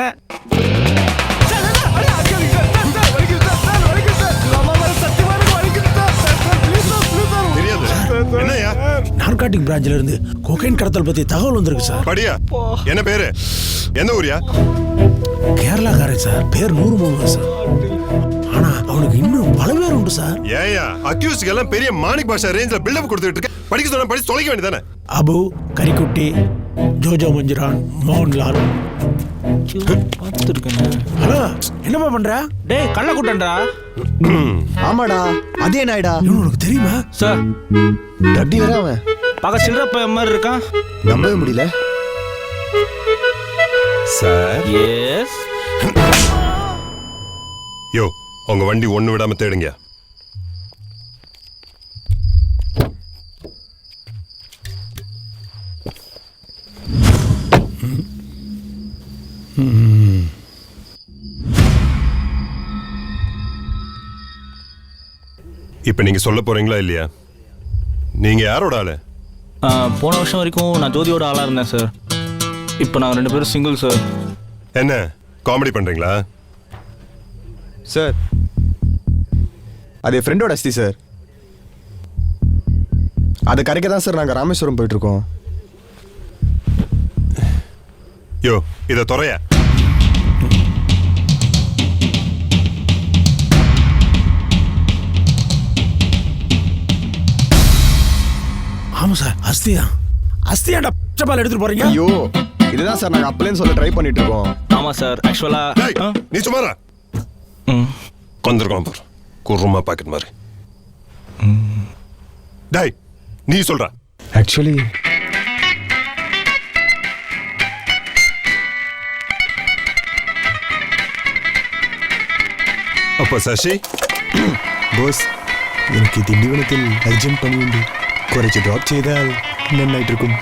நார்காட்டிக் பிரான்ச்ல இருந்து கோகைன் கடத்தல் பத்தி தகவல் வந்திருக்கு சார்.
படியா? என்ன பேரு? எந்த ஊரியா?
கேரளாக்காரன் சார். பேர் 103 சார். ஆனா அவனுக்கு இன்னும் பல பேர் உண்டு சார்.
ஏயா அக்யூஸ்க்கு எல்லாம் பெரிய மாணிக் பாஷா ரேஞ்சில பில்டப் கொடுத்துட்டு இருக்க. படிக்க சொன்னா படிச்சு தொலைக்க வேண்டியதானே?
அபு, கரிக்குட்டி, ஜோஜோ மஞ்சுரான், மோகன்லால். ஹலோ என்னப்பா பண்ற? டேய் கள்ள கூட்டண்டா.
ஆமாடா, அதே நாய்டா.
உனக்கு தெரியுமா
சார்?
டட்டி வேற அவன்.
பக்க சில்லற மாதிரி இருக்கான்.
நம்பவே முடியல
சார்.
எஸ்.
யோ உங்க வண்டி ஒண்ணு விடாம தேடுங்க. இப்ப நீங்க சொல்ல போறீங்களா இல்லையா? நீங்க யாரோட ஆளு?
போன வருஷம் வரைக்கும் நான் ஜோதியோட ஆளா இருந்தேன் சார். இப்போ நாங்கள் 2 பேரும் சிங்கிள் சார்.
என்ன காமெடி பண்றீங்களா?
சார் அது என் ஃப்ரெண்டோட அஸ்தி சார். அது கரைக்க தான் சார் நாங்கள் ராமேஸ்வரம் போயிட்டு இருக்கோம்.
யோ இதை துறைய.
ஆமா சார், அஸ்திதான். அஸ்தியாண்டா பால் எடுத்துட்டு போறீங்க?
ஐயோ இதுதான் சார் நாங்கள் அப்பலேன்னு சொல்ல ட்ரை பண்ணிட்டு இருக்கோம்.
ஆமா சார். ஆக்சுவலா
நீ சுமாரா கொண்டிருக்கோம் பாரு, குருமா பாக்கெட் மாதிரி. டேய் நீ சொல்ற.
ஆக்சுவலி
அப்ப சசி
ബോസ് എനിക്ക് തിണ്ടിവനത്തിൽ അർജന്റ് പണിയുണ്ട്. കുറച്ച് ഡ്രോപ്പ് ചെയ്താൽ നന്നായിട്ടിരിക്കും.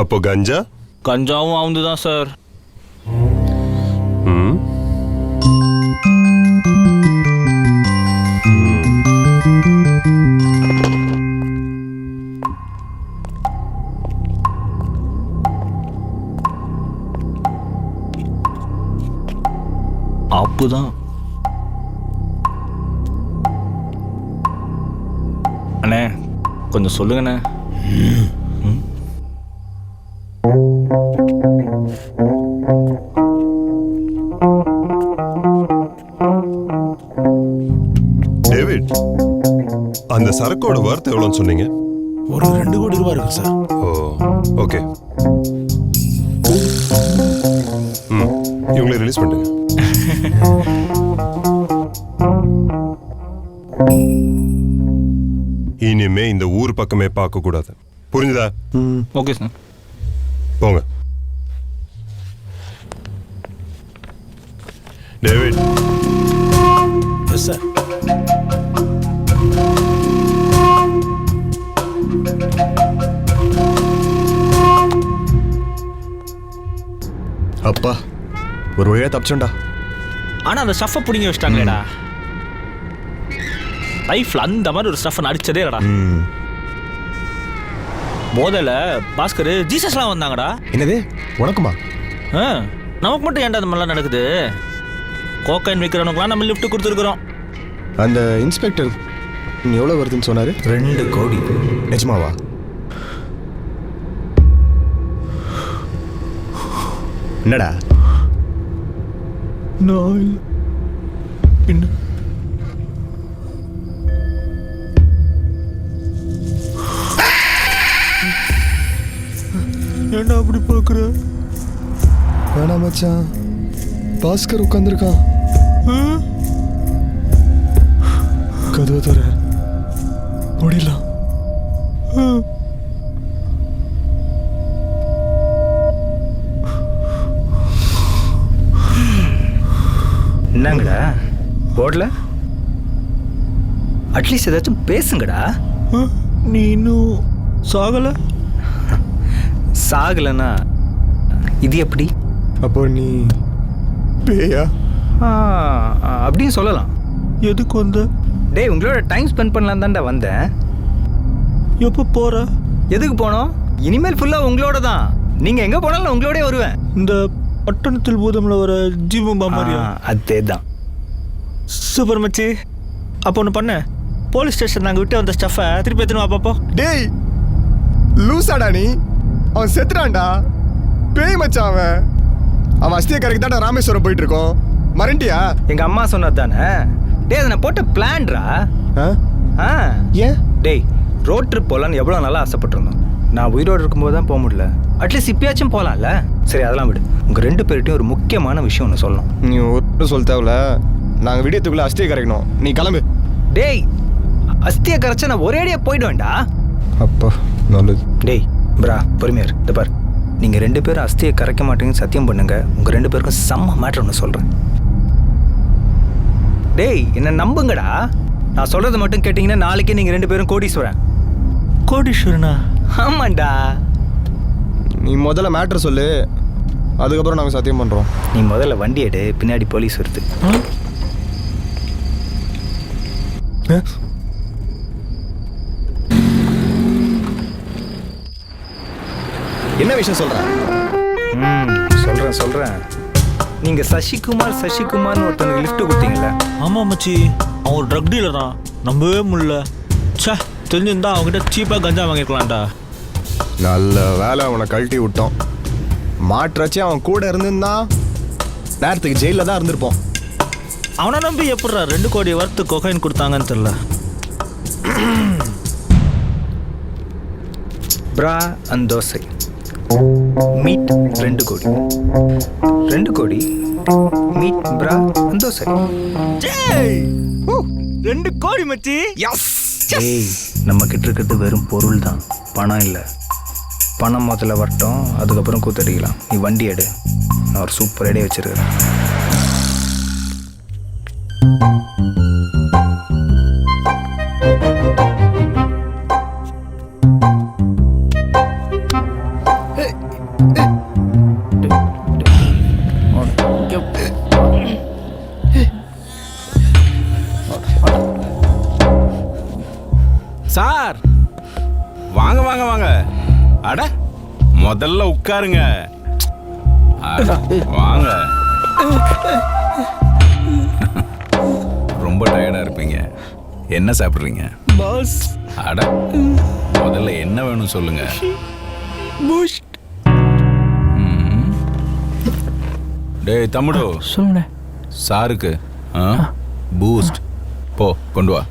அப்போ கஞ்சா?
கஞ்சாவும் அவந்து தான் சார். அப்புதான் அண்ணே கொஞ்சம் சொல்லுங்கண்ணே.
டேவிட், அந்த சரக்கோட வார்த்தை எவ்வளோன்னு சொன்னீங்க?
ஒரு 2 கோடி ரூபாய் இருக்கு சார்.
ஓ ஓகே. இவங்களை ரிலீஸ் பண்ணுங்க. இனிமே இந்த ஊர் பக்கமே பார்க்க கூடாது, புரிஞ்சுதா?
Okay sir.
போங்க. டேவிட்.
Yes sir.
அப்பா ஒரு வழியா தப்பிச்சோண்டா.
ஆனா அந்த ஸ்டஃப்பை பிடிங்கி வச்சிட்டாங்களேடா. லைஃப்ல அந்த மாதிரி ஒரு ஸ்டஃப் அடிச்சதே இல்லடா. போதையில பாஸ்கர் ஜீசஸ்லாம் வந்தாங்கடா.
என்னது உனக்குமா?
நமக்கு மட்டும் ஏன்டா அந்த மாதிரிலாம் நடக்குது? கோக்கைன் விற்கிறவனுக்குலாம் நம்ம லிஃப்ட் கொடுத்துருக்குறோம்.
அந்த இன்ஸ்பெக்டர் எவ்வளோ வருதுன்னு சொன்னாரு?
2 கோடி.
நிஜமாவா? என்னடா?
நான் பின்ன ஏன்டா அப்படி பார்க்குற?
வேணா மச்சான், பாஸ்கர் உட்காந்துருக்கான். கதவை தர ஓடிடலாம்.
என்னங்கடா போர்டில் அட்லீஸ்ட் ஏதாச்சும் பேசுங்கடா.
நீ இன்னும் சாகலை?
சாகலைன்னா இது எப்படி?
அப்போ நீ பேயா?
அப்படின்னு சொல்லலாம்.
எதுக்கு வந்த?
டேய், உங்களோட டைம் ஸ்பெண்ட் பண்ணலாம் தான்டா வந்தேன்.
எப்போ போற?
எதுக்கு போனோம்? இனிமேல் ஃபுல்லாக உங்களோட தான். நீங்கள் எங்கே போனாலும் உங்களோடய வருவேன்.
இந்த பட்டணத்தில் பூதம்ல வர ஜீவம்பா மாதிரியா?
அதே தான்.
சூப்பர் மச்சி. அப்போ ஒன்று பண்ண, போலீஸ் ஸ்டேஷன் நாங்கள் விட்டு வந்த ஸ்டஃபை திருப்பி எடுத்துன்னு வா பாப்போம்.
டேய் லூசாடா நீ? அவன் செத்துறான்டா. பேய் மச்சான் அவன். அவன் அஸ்திய கரைக்கு தான்டா ராமேஸ்வரம் போயிட்டு இருக்கோம். மறண்டியா?
எங்கள் அம்மா சொன்னது தானே. டேய், அதை நான் போட்ட பிளான்ரா.
ஏன்?
டேய், ரோட் ட்ரிப் போகலான்னு எவ்வளோ நல்லா ஆசைப்பட்டிருந்தோம். நான் உயிரோடு இருக்கும்போது தான் போக முடியல. அட்லீஸ்ட் இப்பயாச்சும் போகலாம்ல. சரி, அதெல்லாம் விடு. உங்கள் 2 பேர்கிட்டையும் ஒரு முக்கியமான விஷயம் ஒன்று சொல்லணும்.
நீ ஒரு சொல்ல தேவையில்ல. நாங்கள் விடியத்துக்குள்ளே அஸ்தியை கரைக்கணும். நீ கிளம்பு.
டேய், அஸ்தியை கரைச்சா நான் ஒரேடியாக போயிடுவேன்டா.
அப்பா நல்லது.
டேய் ப்ரா, பொறுமையார். இந்த பார், நீங்கள் 2 பேரும் அஸ்தியை கரைக்க மாட்டீங்கன்னு சத்தியம் பண்ணுங்க. உங்கள் 2 பேருக்கும் செம்ம மேட்ரு ஒன்று சொல்கிறேன். டேய், என்ன நம்புங்கடா. நான் சொல்கிறத மட்டும் கேட்டிங்கன்னா நாளைக்கே நீங்கள் 2 பேரும் கோடீஸ்வரன்.
கோடீஸ்வரனா?
ஆமாண்டா.
நீ முதல்ல மேட்ரு சொல்லு, அதுக்கப்புறம் நாங்கள் சத்தியம் பண்ணுறோம்.
நீ முதல்ல வண்டி எடு, பின்னாடி போலீஸ் வருது.
என்ன விஷயம் சொல்கிறேன்?
சொல்கிறேன். நீங்கள் சசிகுமார்னு ஒருத்தனுக்கு லிஃப்ட் கொடுத்தீங்கல்ல?
ஆமாம் மச்சி, அவன் ஒரு ட்ரக் டீலர் தான். நம்பவே முடியல. சே, தெரிஞ்சிருந்தா அவங்ககிட்ட சீப்பாக கஞ்சா வாங்கிருக்கலாம்டா.
நல்ல வேலை அவனை கழட்டி விட்டோம். மாற்றாச்சு அவன் கூட இருந்திருந்தான் நேரத்துக்கு ஜெயிலில் தான் இருந்திருப்போம்.
அவனை நம்பி எப்படா 2 கோடி வர்த்து கொகைன் கொடுத்தாங்கன்னு தெரியல.
ப்ரா அண்ட் தோசை மீட் 2 கோடி. 2 கோடி மீட் ப்ரா அண்ட் தோசை.
2 கோடி மச்சி.
ஏய், நம்ம கிட்ட இருக்கிறது வெறும் பொருள் தான், பணம் இல்லை. பணம் முதல்ல வரட்டும், அதுக்கப்புறம் கூத்தடிக்கலாம். நீ வண்டி எடு, நான் ஒரு சூப்பர் ஐடியா வச்சிருக்கிறேன்.
வாங்க வாங்க வாங்க. அட முதல்ல உட்காருங்க. அட, வாங்க. ரொம்ப டயர்டா இருப்பீங்க. என்ன சாப்பிடுறீங்க
பாஸ்?
அட முதல்ல என்ன வேணும் சொல்லுங்க.
பூஸ்ட்.
டேய் தம்முடு
சொல்லுங்க.
சாருக்கு பூஸ்ட் போ கொண்டு வா.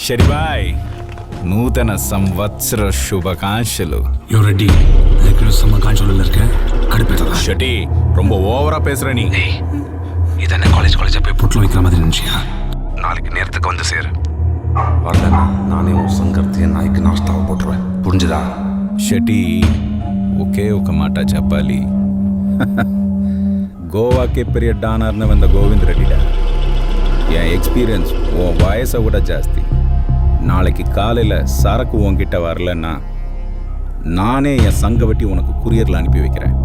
శరి బాయ్ నూతన సంవత్సర శుభాకాంక్షలు.
రెడ్డి శుభాకాంక్షలు கடுப்பேற்றதா
ஷட்டி ரொம்ப ஓவரா பேசுற நீ.
இதென்ன காலேஜ் போய் புட்டில் வைக்கிற மாதிரி இருந்துச்சியா? நாளைக்கு நேரத்துக்கு வந்து சேரு. வரலன்னா நானே உன் సంగతి నాయకు నాస్తావ పోట్టురువే. పుంజదా
షటి ఒకే ఒక మాట చెప్పాలి. கோவாக்கே பெரிய டானர்னு வந்த கோவிந்த் ரெட்டிடா. என் எக்ஸ்பீரியன்ஸ் உன் வயசை விட ஜாஸ்தி. நாளைக்கு காலையில் சரக்கு உன்கிட்ட வரலன்னா நானே என் சங்க வெட்டி உனக்கு குரியரில் அனுப்பி வைக்கிறேன்.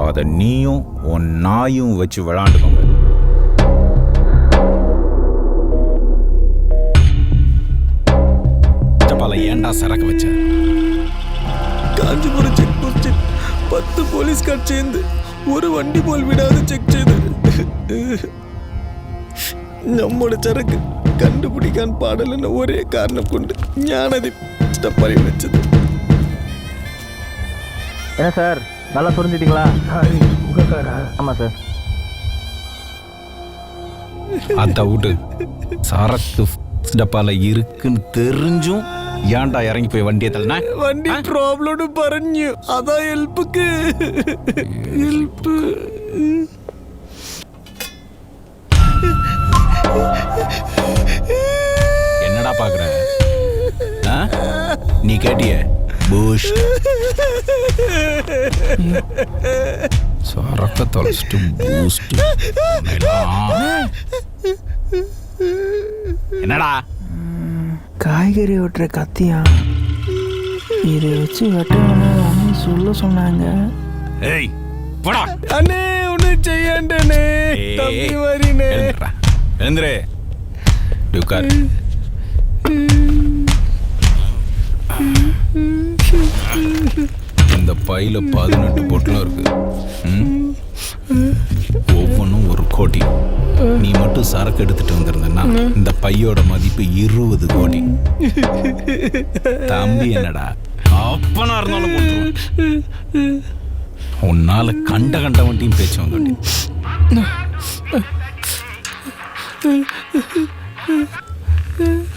அதை நீயும் உன் நாயும் வச்சு விளாண்டுக்கோங்க. பல ஏண்டா சரக்கு வச்ச?
காஞ்சிபுரம் செக் போஸ்ட் 10 போலீஸ்கார் சேர்ந்து ஒரு வண்டி போல் விடாது செக் செய்து நம்மோட சரக்கு கண்டுபிடிக்கான் பாடலன்னு ஒரே காரணம் கொண்டு ஞானதி பறி வச்சது.
என்ன சார் நல்லா புரிஞ்சிட்டீங்களா? ஆமாம் சார்.
அதை விட்டு சரக்கு டப்பால இருக்குன்னு தெரிஞ்சும் ஏன்டா இறங்கி போய் வண்டியை தள்ளனா?
വണ്ടി പ്രോബ്ലം പറഞ്ഞു. അതാ ഹെൽപ്ക്ക് ഹെൽപ്പ്.
என்னடா பாக்குற? நீ கேட்டிய பூஸ்ட் சரக்க தொலைச்சிட்டு பூஸ்ட் என்னடா?
காய்கறி வெட்டுற கத்தியா? இதை வச்சு வெட்ட வேணாம்னு சொல்ல சொன்னாங்க.
ஏய் போடா.
அண்ணே ஒண்ணு செய்யண்டனே. தம்பி வரீனே.
எழுந்துரு. உட்கார். இந்த பையில 18 பொட்டலம் இருக்கு. ஒவ்வொன்றும் ஒரு கோடி. நீ மட்டும் சரக்கு எடுத்துட்டு வந்திருந்தன்னா இந்த பையோட மதிப்பு 20 கோடி. தம்பி என்னடா அப்பனா இருந்தாலும் கொடுத்துருவேன். உன்னால கண்ட வண்டியும் பேச்சுவாங்க.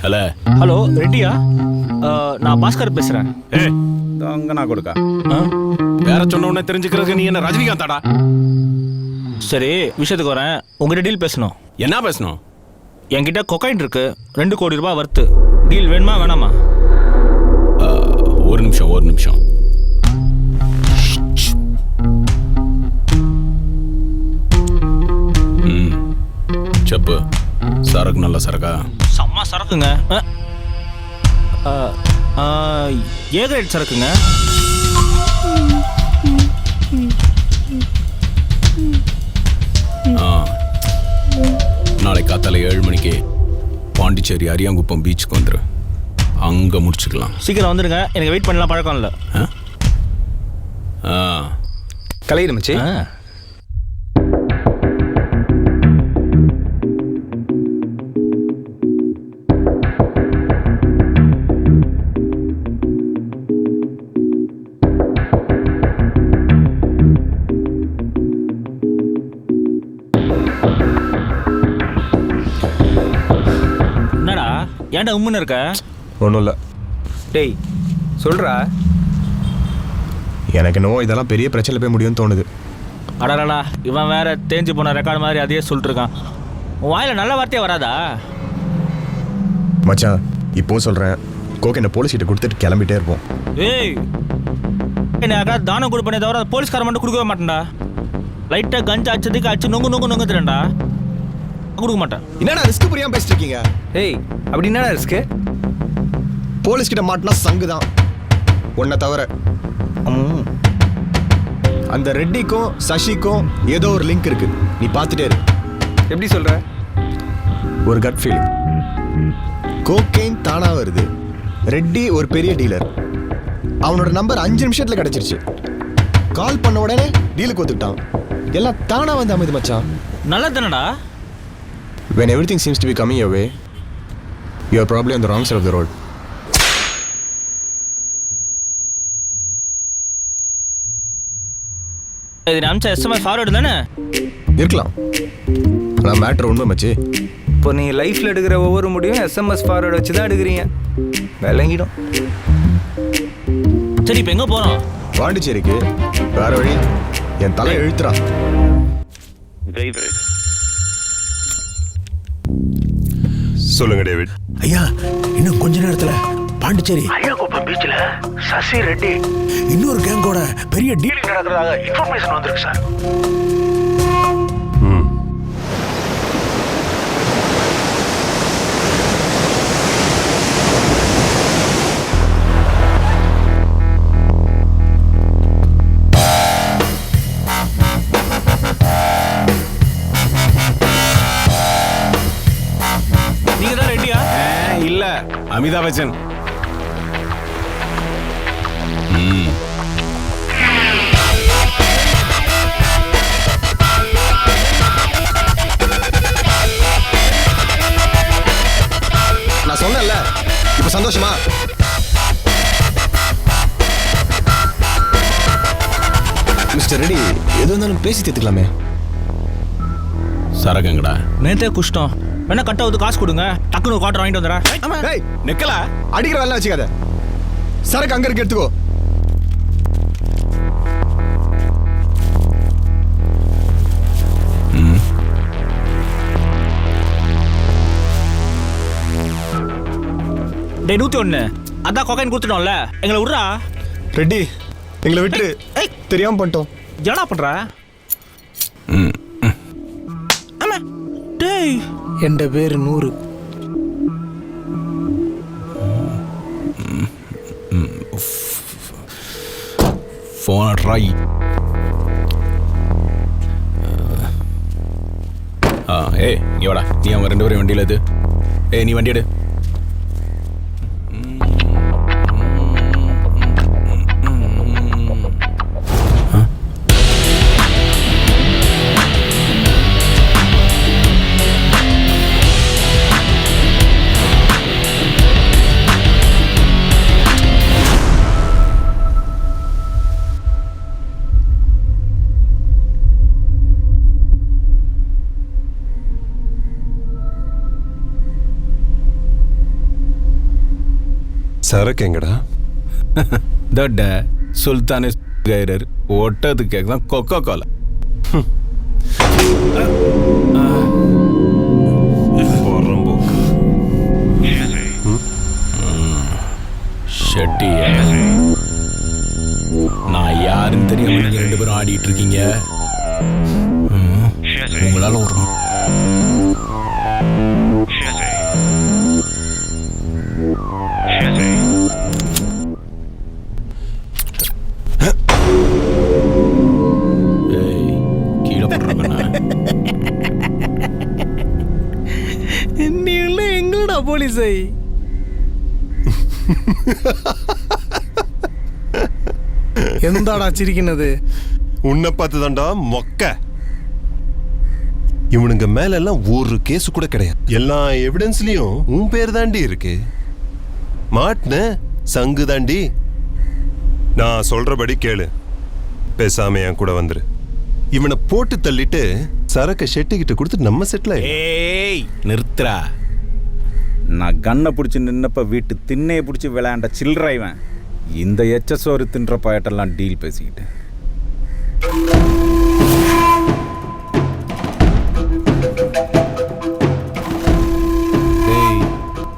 Hello
hello ரெட்டியா? நான் பாஸ்கர் பேசுறேன்.
அங்க நான் கொடுக்க வேற சொன்ன உடனே தெரிஞ்சுக்கிறதுக்கு நீ என்ன ரஜினிகாந்தாடா?
சரி விஷயத்துக்கு வரேன். உங்ககிட்ட டீல் பேசணும்.
என்ன பேசணும்?
என்கிட்ட கொக்கைன் இருக்கு 2 கோடி ரூபாய் வர்த்து. டீல் வேணுமா வேணாமா?
ஒரு நிமிஷம். செப்பு சரக்கு நல்ல சரக்கா?
செம்ம சரக்குங்க. ஏ கிரேட் சரக்குங்க.
நாளைக்கு காத்தால 7 மணிக்கு பாண்டிச்சேரி அரியாங்குப்பம் பீச்சுக்கு வந்துரு. அங்க முடிச்சுக்கலாம்.
சீக்கிரம் வந்துடுங்க. எனக்கு வெயிட் பண்ணலாம் பழக்கம் இல்லை.
கலையில மச்சி.
என்னடா ஏன்டா உம்முன்னு இருக்க?
ஒன்றும் இல்லை.
டேய் சொல்கிறா.
எனக்கு என்னவோ இதெல்லாம் பெரிய பிரச்சனை போய் முடியும்னு தோணுது.
அடாடா இவன் வேற தேஞ்சு போன ரெக்கார்டு மாதிரி அதையே சொல்லிட்டு இருக்கான். உன் வாயில நல்ல வார்த்தையே வராதா?
மச்சான் இப்போவும் சொல்கிறேன், கோக் என்ன போலீஸ் கிட்ட கொடுத்துட்டு கிளம்பிட்டே இருப்போம்.
ஏய் என்ன யாராவது தானம் கொடுப்பனே தவிர போலீஸ்கார மட்டும் கொடுக்கவே மாட்டேன்டா. லைட்டாக கஞ்சா அச்சதுக்கு அச்சு நொங்கு திரண்டா கொடுக்க மாட்டேன்.
என்னடா ரிஸ்க் புரியாம பேசிட்டு இருக்கீங்க?
ஏய் அப்படி என்னடா ரிஸ்க்கு?
போலீஸ் கிட்ட மாட்டினா சங்கு தான் உன்னை தவிர. அந்த ரெட்டிக்கும் சசிக்கும் ஏதோ ஒரு லிங்க் இருக்கு. நீ பார்த்துட்டே இரு.
எப்படி சொல்ற?
ஒரு கட் ஃபீலிங். கோகெயின் தானா வருது. ரெட்டி ஒரு பெரிய டீலர். அவனோட நம்பர் 5 நிமிஷத்துல கிடைச்சிருச்சு. கால் பண்ண உடனே டீலுக்கு ஒத்துக்கிட்டான். எல்லாம் தானா வந்து அமைது மச்சான்.
நல்லா தானடா.
When everything seems to be coming your way, you are probably on the wrong side of the road.
இது அம்சா எஸ்எம்எஸ் ஃபார்வர்டு தானே
இருக்கலாம். ஆனால் மேட்ரு உண்மை மச்சி.
இப்போ நீ லைஃப்பில் எடுக்கிற ஒவ்வொரு முடிவும் எஸ்எம்எஸ் ஃபார்வர்டு வச்சு தான் எடுக்கிறீங்க. விளங்கிடும்.
சரி இப்போ எங்கே போகிறோம்?
பாண்டிச்சேரிக்கு. வேற வழி? என் தலை எழுத்துறா.
சொல்லுங்க டேவிட்.
ஐயா, இன்னும் கொஞ்ச நேரத்துல பாண்டிச்சேரி ஐயாகுப்பம் பீச்ல சசி ரெட்டி இன்னொரு கேங்கோட பெரிய டீலிங் நடக்கிறதாக இன்ஃபர்மேஷன் வந்திருக்கு சார்.
நீங்க தான் ரெட்டியா?
இல்ல, அமிதாப் பச்சன்.
நான் சொன்னேன்ல, இப்ப சந்தோஷமா? மிஸ்டர் ரெட்டி, எது வந்தாலும் பேசி தீர்த்துக்கலாமே.
சரக்குங்கடா.
நேத்தே குஷ்டம். வேணா கட்ட வந்து காசு கொடுங்க, டக்குனு ஒரு குவார்டர் வாங்கிட்டு வந்துடுறேன்.
நெக்கலா அடிக்கிற வேலை வச்சுக்காத. சரக்கு அங்க இருக்கு, எடுத்துக்கோ.
டே 101 அதான் கொக்கைன் கொடுத்துட்டோம்ல, எங்களை விட்றா.
ரெட்டி, எங்களை விட்டு தெரியாம பண்ணிட்டோம்.
என்னடா பண்ற? ஆமா டேய்,
என் பேர் 100.
ஃபோனை ட்ரை. ஏய் இங்கே வாடா. நீ அவங்க 2 பேரும் வண்டியில் எது? ஏய் நீ வண்டி எடு.
சரக்கு எங்கடா?
தட்ட சுல்தானே கைரர் ஒட்டது கேக் தான் கொக்கோ கோலா. ஷெட்டி, நான் யாருன்னு தெரியாம நீங்க 2 பேரும் ஆடிட்டு இருக்கீங்க. உங்களால ஒரு கீழே போடுறாங்க.
நீ எங்கடா போலீஸை? எந்தாடா சிரிக்கினது?
உன்னை பார்த்து தான்டா மொக்க. இவனுங்க மேல எல்லாம் ஒரு கேஸ் கூட கிடையாது. எல்லா எவிடன்ஸ்லயும் உன் பேர் தாண்டி இருக்கு. மாட்ன சங்கு தாண்டி. நான் சொல்றபடி கேளு, பேசாம என் கூட வந்துரு. இவனை போட்டு தள்ளிட்டு சரக்க ஷெட்டிக்கிட்ட கொடுத்து நம்ம செட்டில்.
ஏய் நிறுத்துறா. நான் கண்ணை பிடிச்சி நின்னப்ப வீட்டு திண்ணையை பிடிச்சி விளையாண்ட சில்லற இவன். இந்த எச்சசோறு தின்ற பாயட்டெல்லாம் டீல் பேசிக்கிட்டு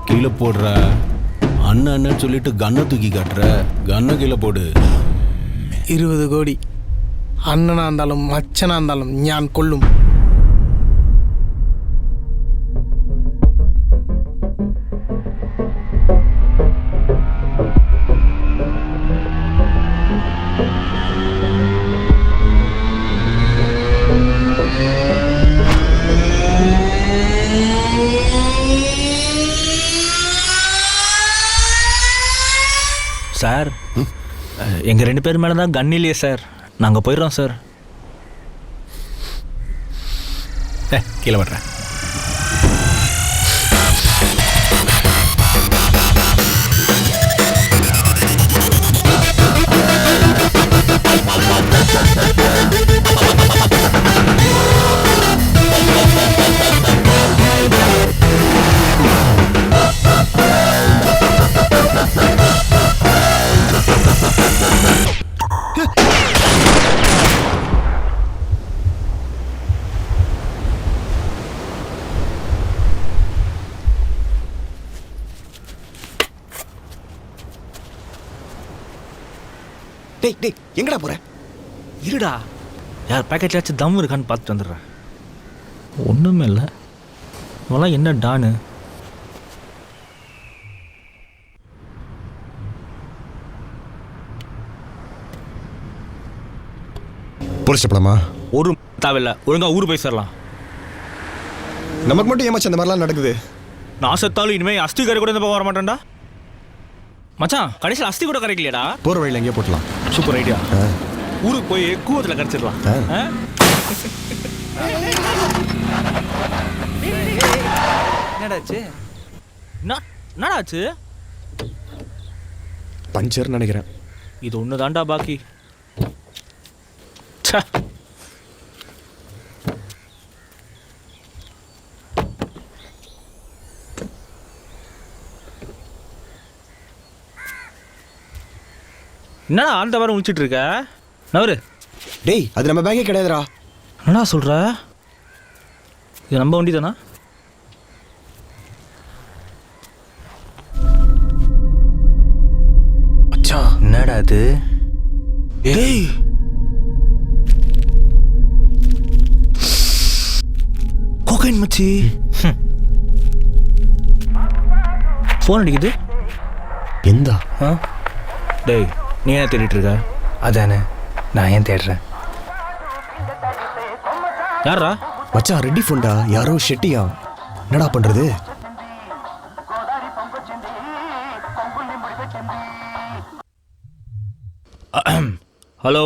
கீழே போடுற. அண்ணன் அண்ணன் சொல்லிட்டு கண்ணை தூக்கி காட்டுற. கண்ணை கீழே போடு.
20 கோடி அண்ணனா இருந்தாலும் மச்சனா இருந்தாலும் ஞான் கொள்ளும்.
எங்கள் 2 பேர் மேலே தான் கன் இல்லையே சார். நாங்கள் போயிடுறோம் சார்.
கீழே வர்றேன்.
டேய் டேய் எங்கடா போற? இருடா, யார் பேக்கெட்லாச்சும் தம் இருக்கான்னு பார்த்துட்டு வந்துடுறேன். ஒன்றுமே இல்லை, இவெல்லாம் என்ன டானு?
போலீஸ் ஸ்டேஷன்மா?
ஒரு தேவையில்லை, ஒழுங்காக ஊர் போய் சேரலாம்.
நமக்கு மட்டும் ஏமாச்சு அந்த மாதிரிலாம் நடக்குது?
நான் செத்தாலும் இனிமேல் அஸ்தி கரை கூட இந்த பக்கம் வர மாட்டேன்டா. மச்சான், கடைசியில் அஸ்தி கூட கரைக்கலையாடா?
போகிற வழியில் எங்கேயோ போட்டலாம்.
Super idea. ஊருக்கு போய் கூவத்தில் கரைச்சிடலாம்.
என்னடாச்சு?
என்னடாச்சு?
பஞ்சர் நினைக்கிறேன்.
இது ஒன்று தாண்டா பாக்கி. என்னடா அந்த வாரம் முடிச்சிட்டு இருக்க? நவரு.
டேய், அது நம்ம பேங்கே கிடையாதுடா.
என்னடா சொல்ற? இது நம்ம வண்டி தானா?
மச்சான், என்னடா அது?
டேய், கோகைன் மச்சி. ஃபோன் அடிக்குது.
எந்தா?
டேய், நீ என்ன தேடிட்டு இருக்க?
அதானே, நான் ஏன் தேடுறேன்?
யாரா?
மச்சான், ரெட்டி ஃபோன்டா. யாரோ ஷெட்டியா. என்னடா பண்றது?
ஹலோ.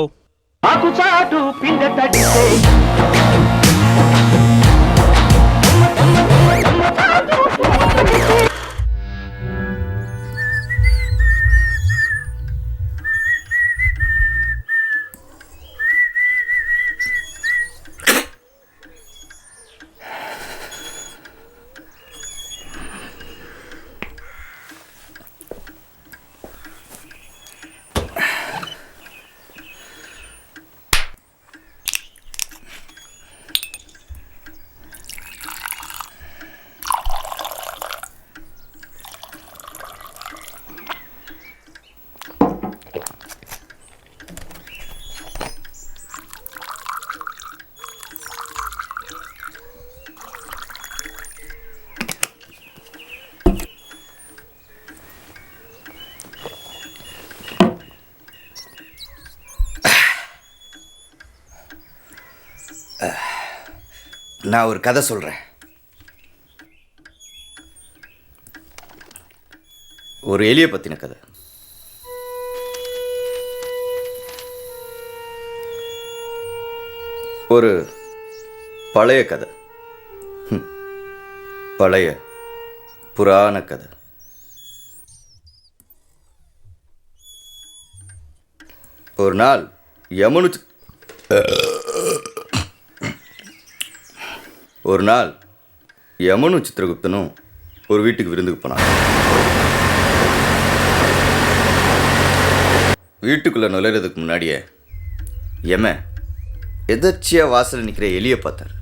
நான் ஒரு கதை சொல்கிறேன். ஒரு எலியை பற்றின கதை. ஒரு பழைய கதை. பழைய புராண கதை. ஒரு நாள் யமனும் சித்திரகுப்தனும் ஒரு வீட்டுக்கு விருந்துக்கு போனாங்க. வீட்டுக்குள்ளே நுழையிறதுக்கு முன்னாடியே யமன் எதர்ச்சியாக வாசலில் நிற்கிற எலியை பார்த்தார்.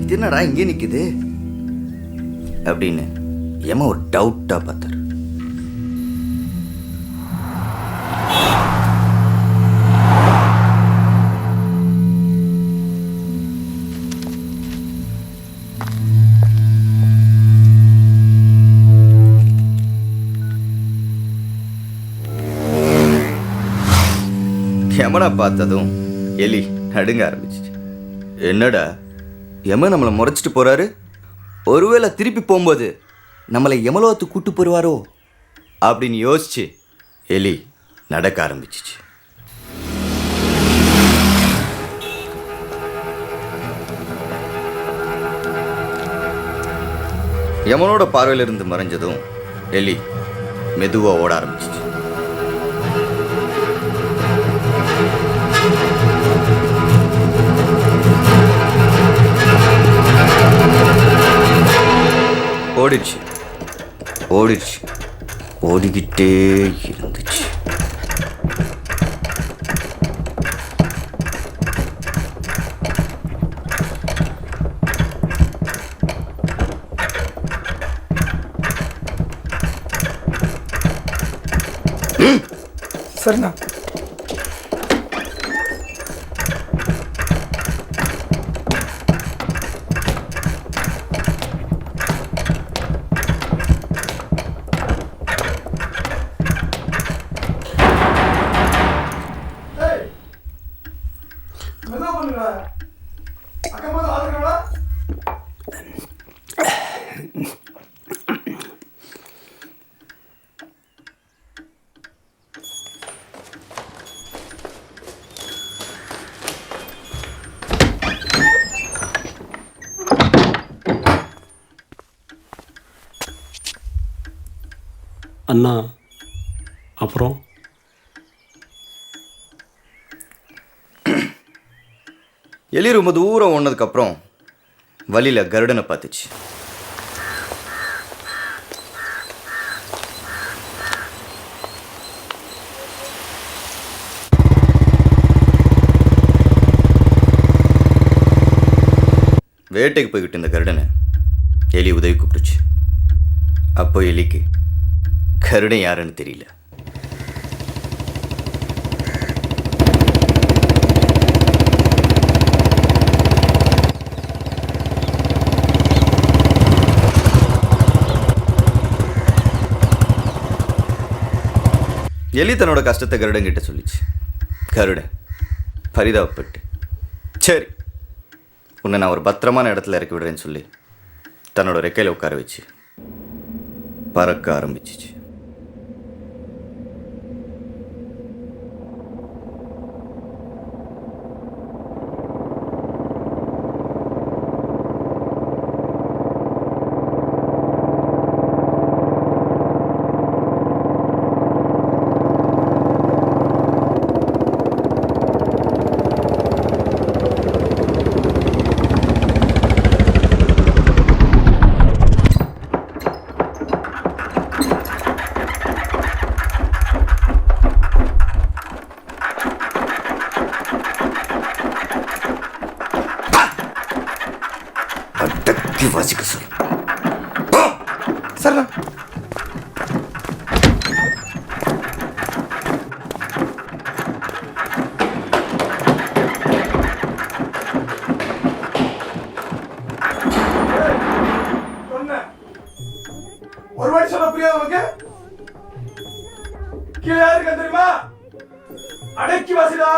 இது என்னடா இங்கே நிற்குது அப்படின்னு யமன் ஒரு டவுட்டாக பார்த்தார். யமனை பார்த்ததும் எலி நடுங்க ஆரம்பிச்சிச்சு. என்னடா யமன் நம்மளை முறைச்சிட்டு போறாரு, ஒருவேளை திருப்பி போகும்போது நம்மளை யமலோகத்துக்கு கூட்டு போடுவாரோ அப்படின்னு யோசிச்சு எலி நடக்க ஆரம்பிச்சிச்சு. யமனோட பார்வையிலிருந்து மறைஞ்சதும் எலி மெதுவா ஓட ஆரம்பிச்சிச்சு. ஓடிடுச்சு ஓடிடுச்சு ஓடிக்கிட்டே இருந்துச்சு.
சரிண்ணா.
அண்ணா அப்புறம்
எலி ரொம்ப தூரம் ஓடினதுக்கப்புறம் வழியில் கருடனை பார்த்துச்சு. வேட்டைக்கு போய்கிட்டு இருந்த கருடனை எலி உதவி கூப்பிட்டுச்சு. அப்போ எலிக்கு கருடன் யாருன்னு தெரியல. எலி தன்னோட கஷ்டத்தை கருடன் கிட்ட சொல்லிச்சு. கருடன் பரிதாபப்பட்டு, சரி உன்னை நான் ஒரு பத்திரமான இடத்துல இறக்கி விடுறேன்னு சொல்லி தன்னோட ரெக்கையில் உட்கார வச்சு பறக்க ஆரம்பிச்சிச்சு. வாசிக்க சொல்லு.
சரிண்ணா.
ஒரு வாட்டி சொன்ன புரியாது உனக்கு? கீழே யாரு இருக்கா தெரியுமா? அடக்கி வாசிடா.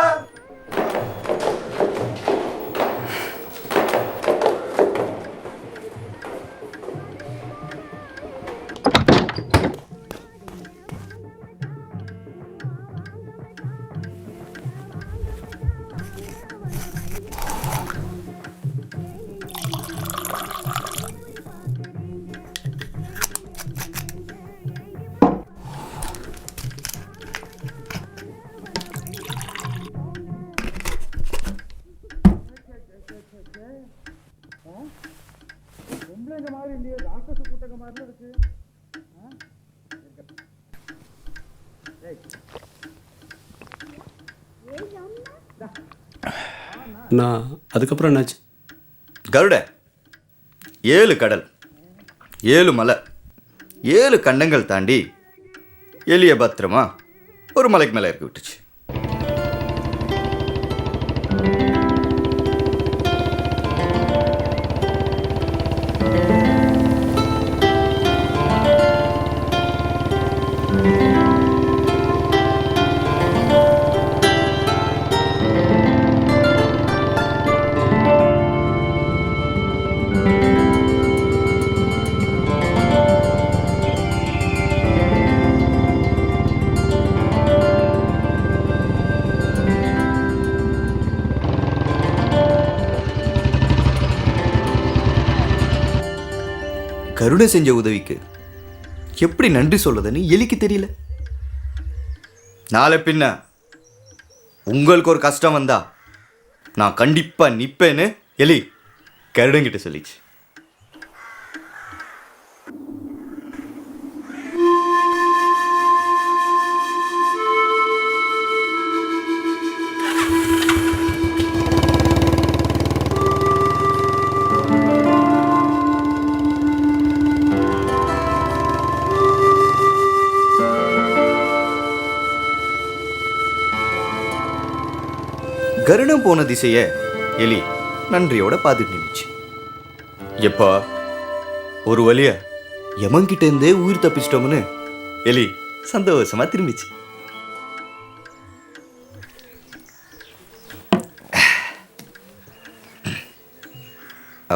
நான் அதுக்கப்புறம் என்னாச்சு?
கருட 7 கடல் 7 மலை 7 கண்டங்கள் தாண்டி எலிய பத்திரமா ஒரு மலைக்கு மேலே இறக்கி விட்டுச்சு. கருணை செஞ்ச உதவிக்கு எப்படி நன்றி சொல்றதுன்னு எலிக்கு தெரியல. நாளை பின்ன உங்களுக்கு ஒரு கஷ்டம் வந்தா நான் கண்டிப்பா நிப்பேன்னு எலி கருடங்கிட்ட சொல்லிச்சு. கருடம் போன திசைய எலி நன்றியோட பார்த்துட்டு நின்றுச்சு. எப்பா ஒரு வழியா யமன்கிட்ட இருந்தே உயிர் தப்பிச்சிட்டோம்னு எலி சந்தோஷமா திரும்பிச்சு.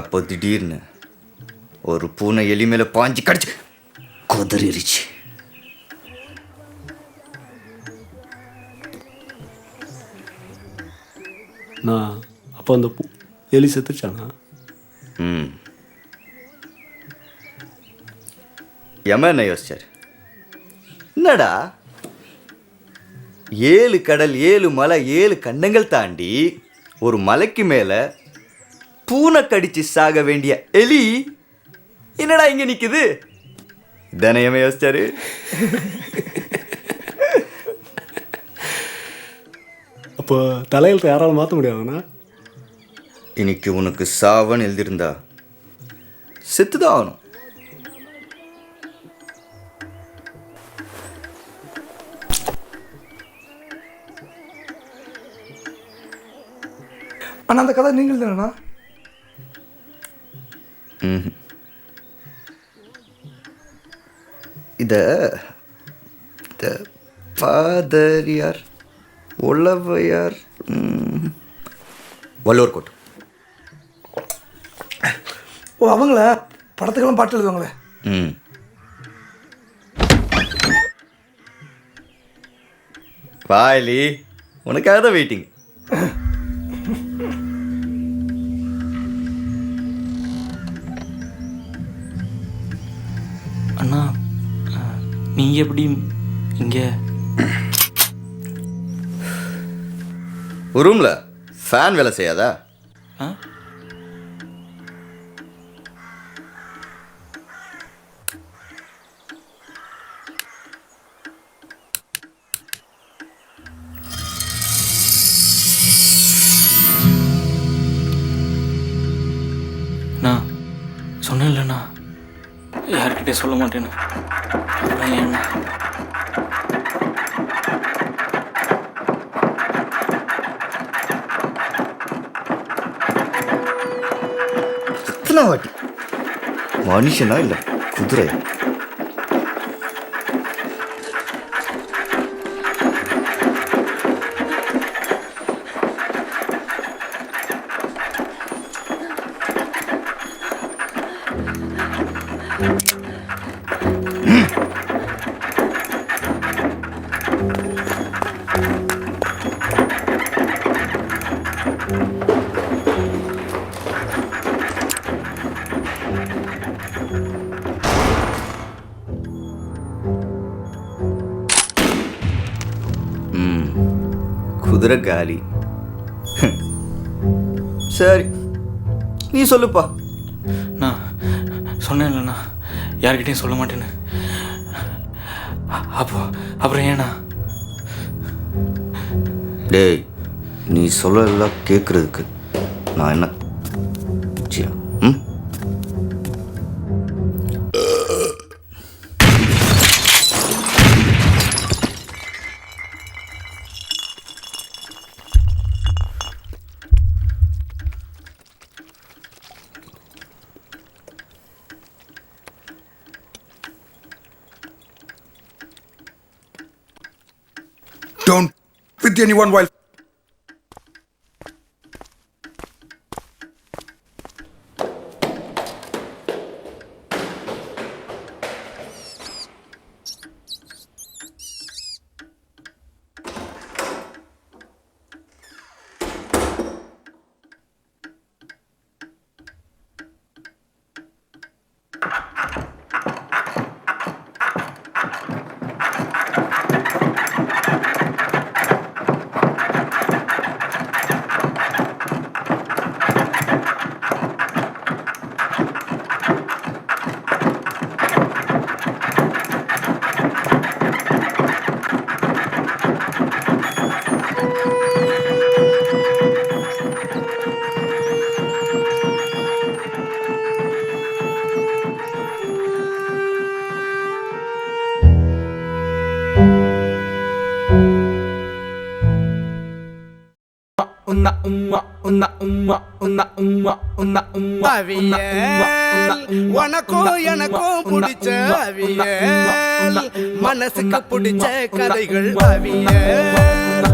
அப்போ திடீர்னு ஒரு பூனை எலி மேல பாஞ்சு கடிச்சு கொதறிடுச்சு.
நான் அப்போ அந்த எலி செத்துச்சானா?
யம என்ன யோசிச்சார், என்னடா 7 கடல் 7 மலை 7 கண்டங்கள் தாண்டி ஒரு மலைக்கு மேல பூனை கடிச்சு சாக வேண்டிய எலி என்னடா இங்க நிக்குது? தானே யம யோசிச்சாரு.
அப்போ தலையெழுத்தை யாராலும் மாற்ற முடியாதுண்ணா?
இன்னைக்கு உனக்கு சாவன் எழுதியிருந்தா செத்துதான் ஆகணும்.
ஆனால் அந்த கதை நீங்கள் தானேண்ணா?
இத பாதரியார் உளவையார் வல்லூர் கோட்.
ஓ அவங்கள படத்துக்கெல்லாம் பாட்டு எழுதுவாங்களே.
வாயிலி உனக்காக தான் வெயிட்டிங்.
அண்ணா நீங்க எப்படி இங்க?
ரூம்ல ஃபேன் வேலை செய்யாதா?
நான் சொன்னேன்லண்ணா யார்கிட்டே சொல்ல மாட்டேன்னு. அப்புறம் ஏண்ணா?
எத்தனை வாட்டி மனுஷனா இல்ல குதிரை? குதிரை காலி. சரி நீ சொல்லுப்பா.
நான் சொன்னேன்லண்ணா யார்கிட்டையும் சொல்ல மாட்டேன்னு. அப்புறம் ஏண்ணா?
டேய் நீ சொல்லலாம் கேட்கறதுக்கு நான் என்ன
Don't with anyone while
உனக்கும் எனக்கும் பிடிச்ச அவியல், மனசுக்கு பிடிச்ச கதைகள் அவியல்.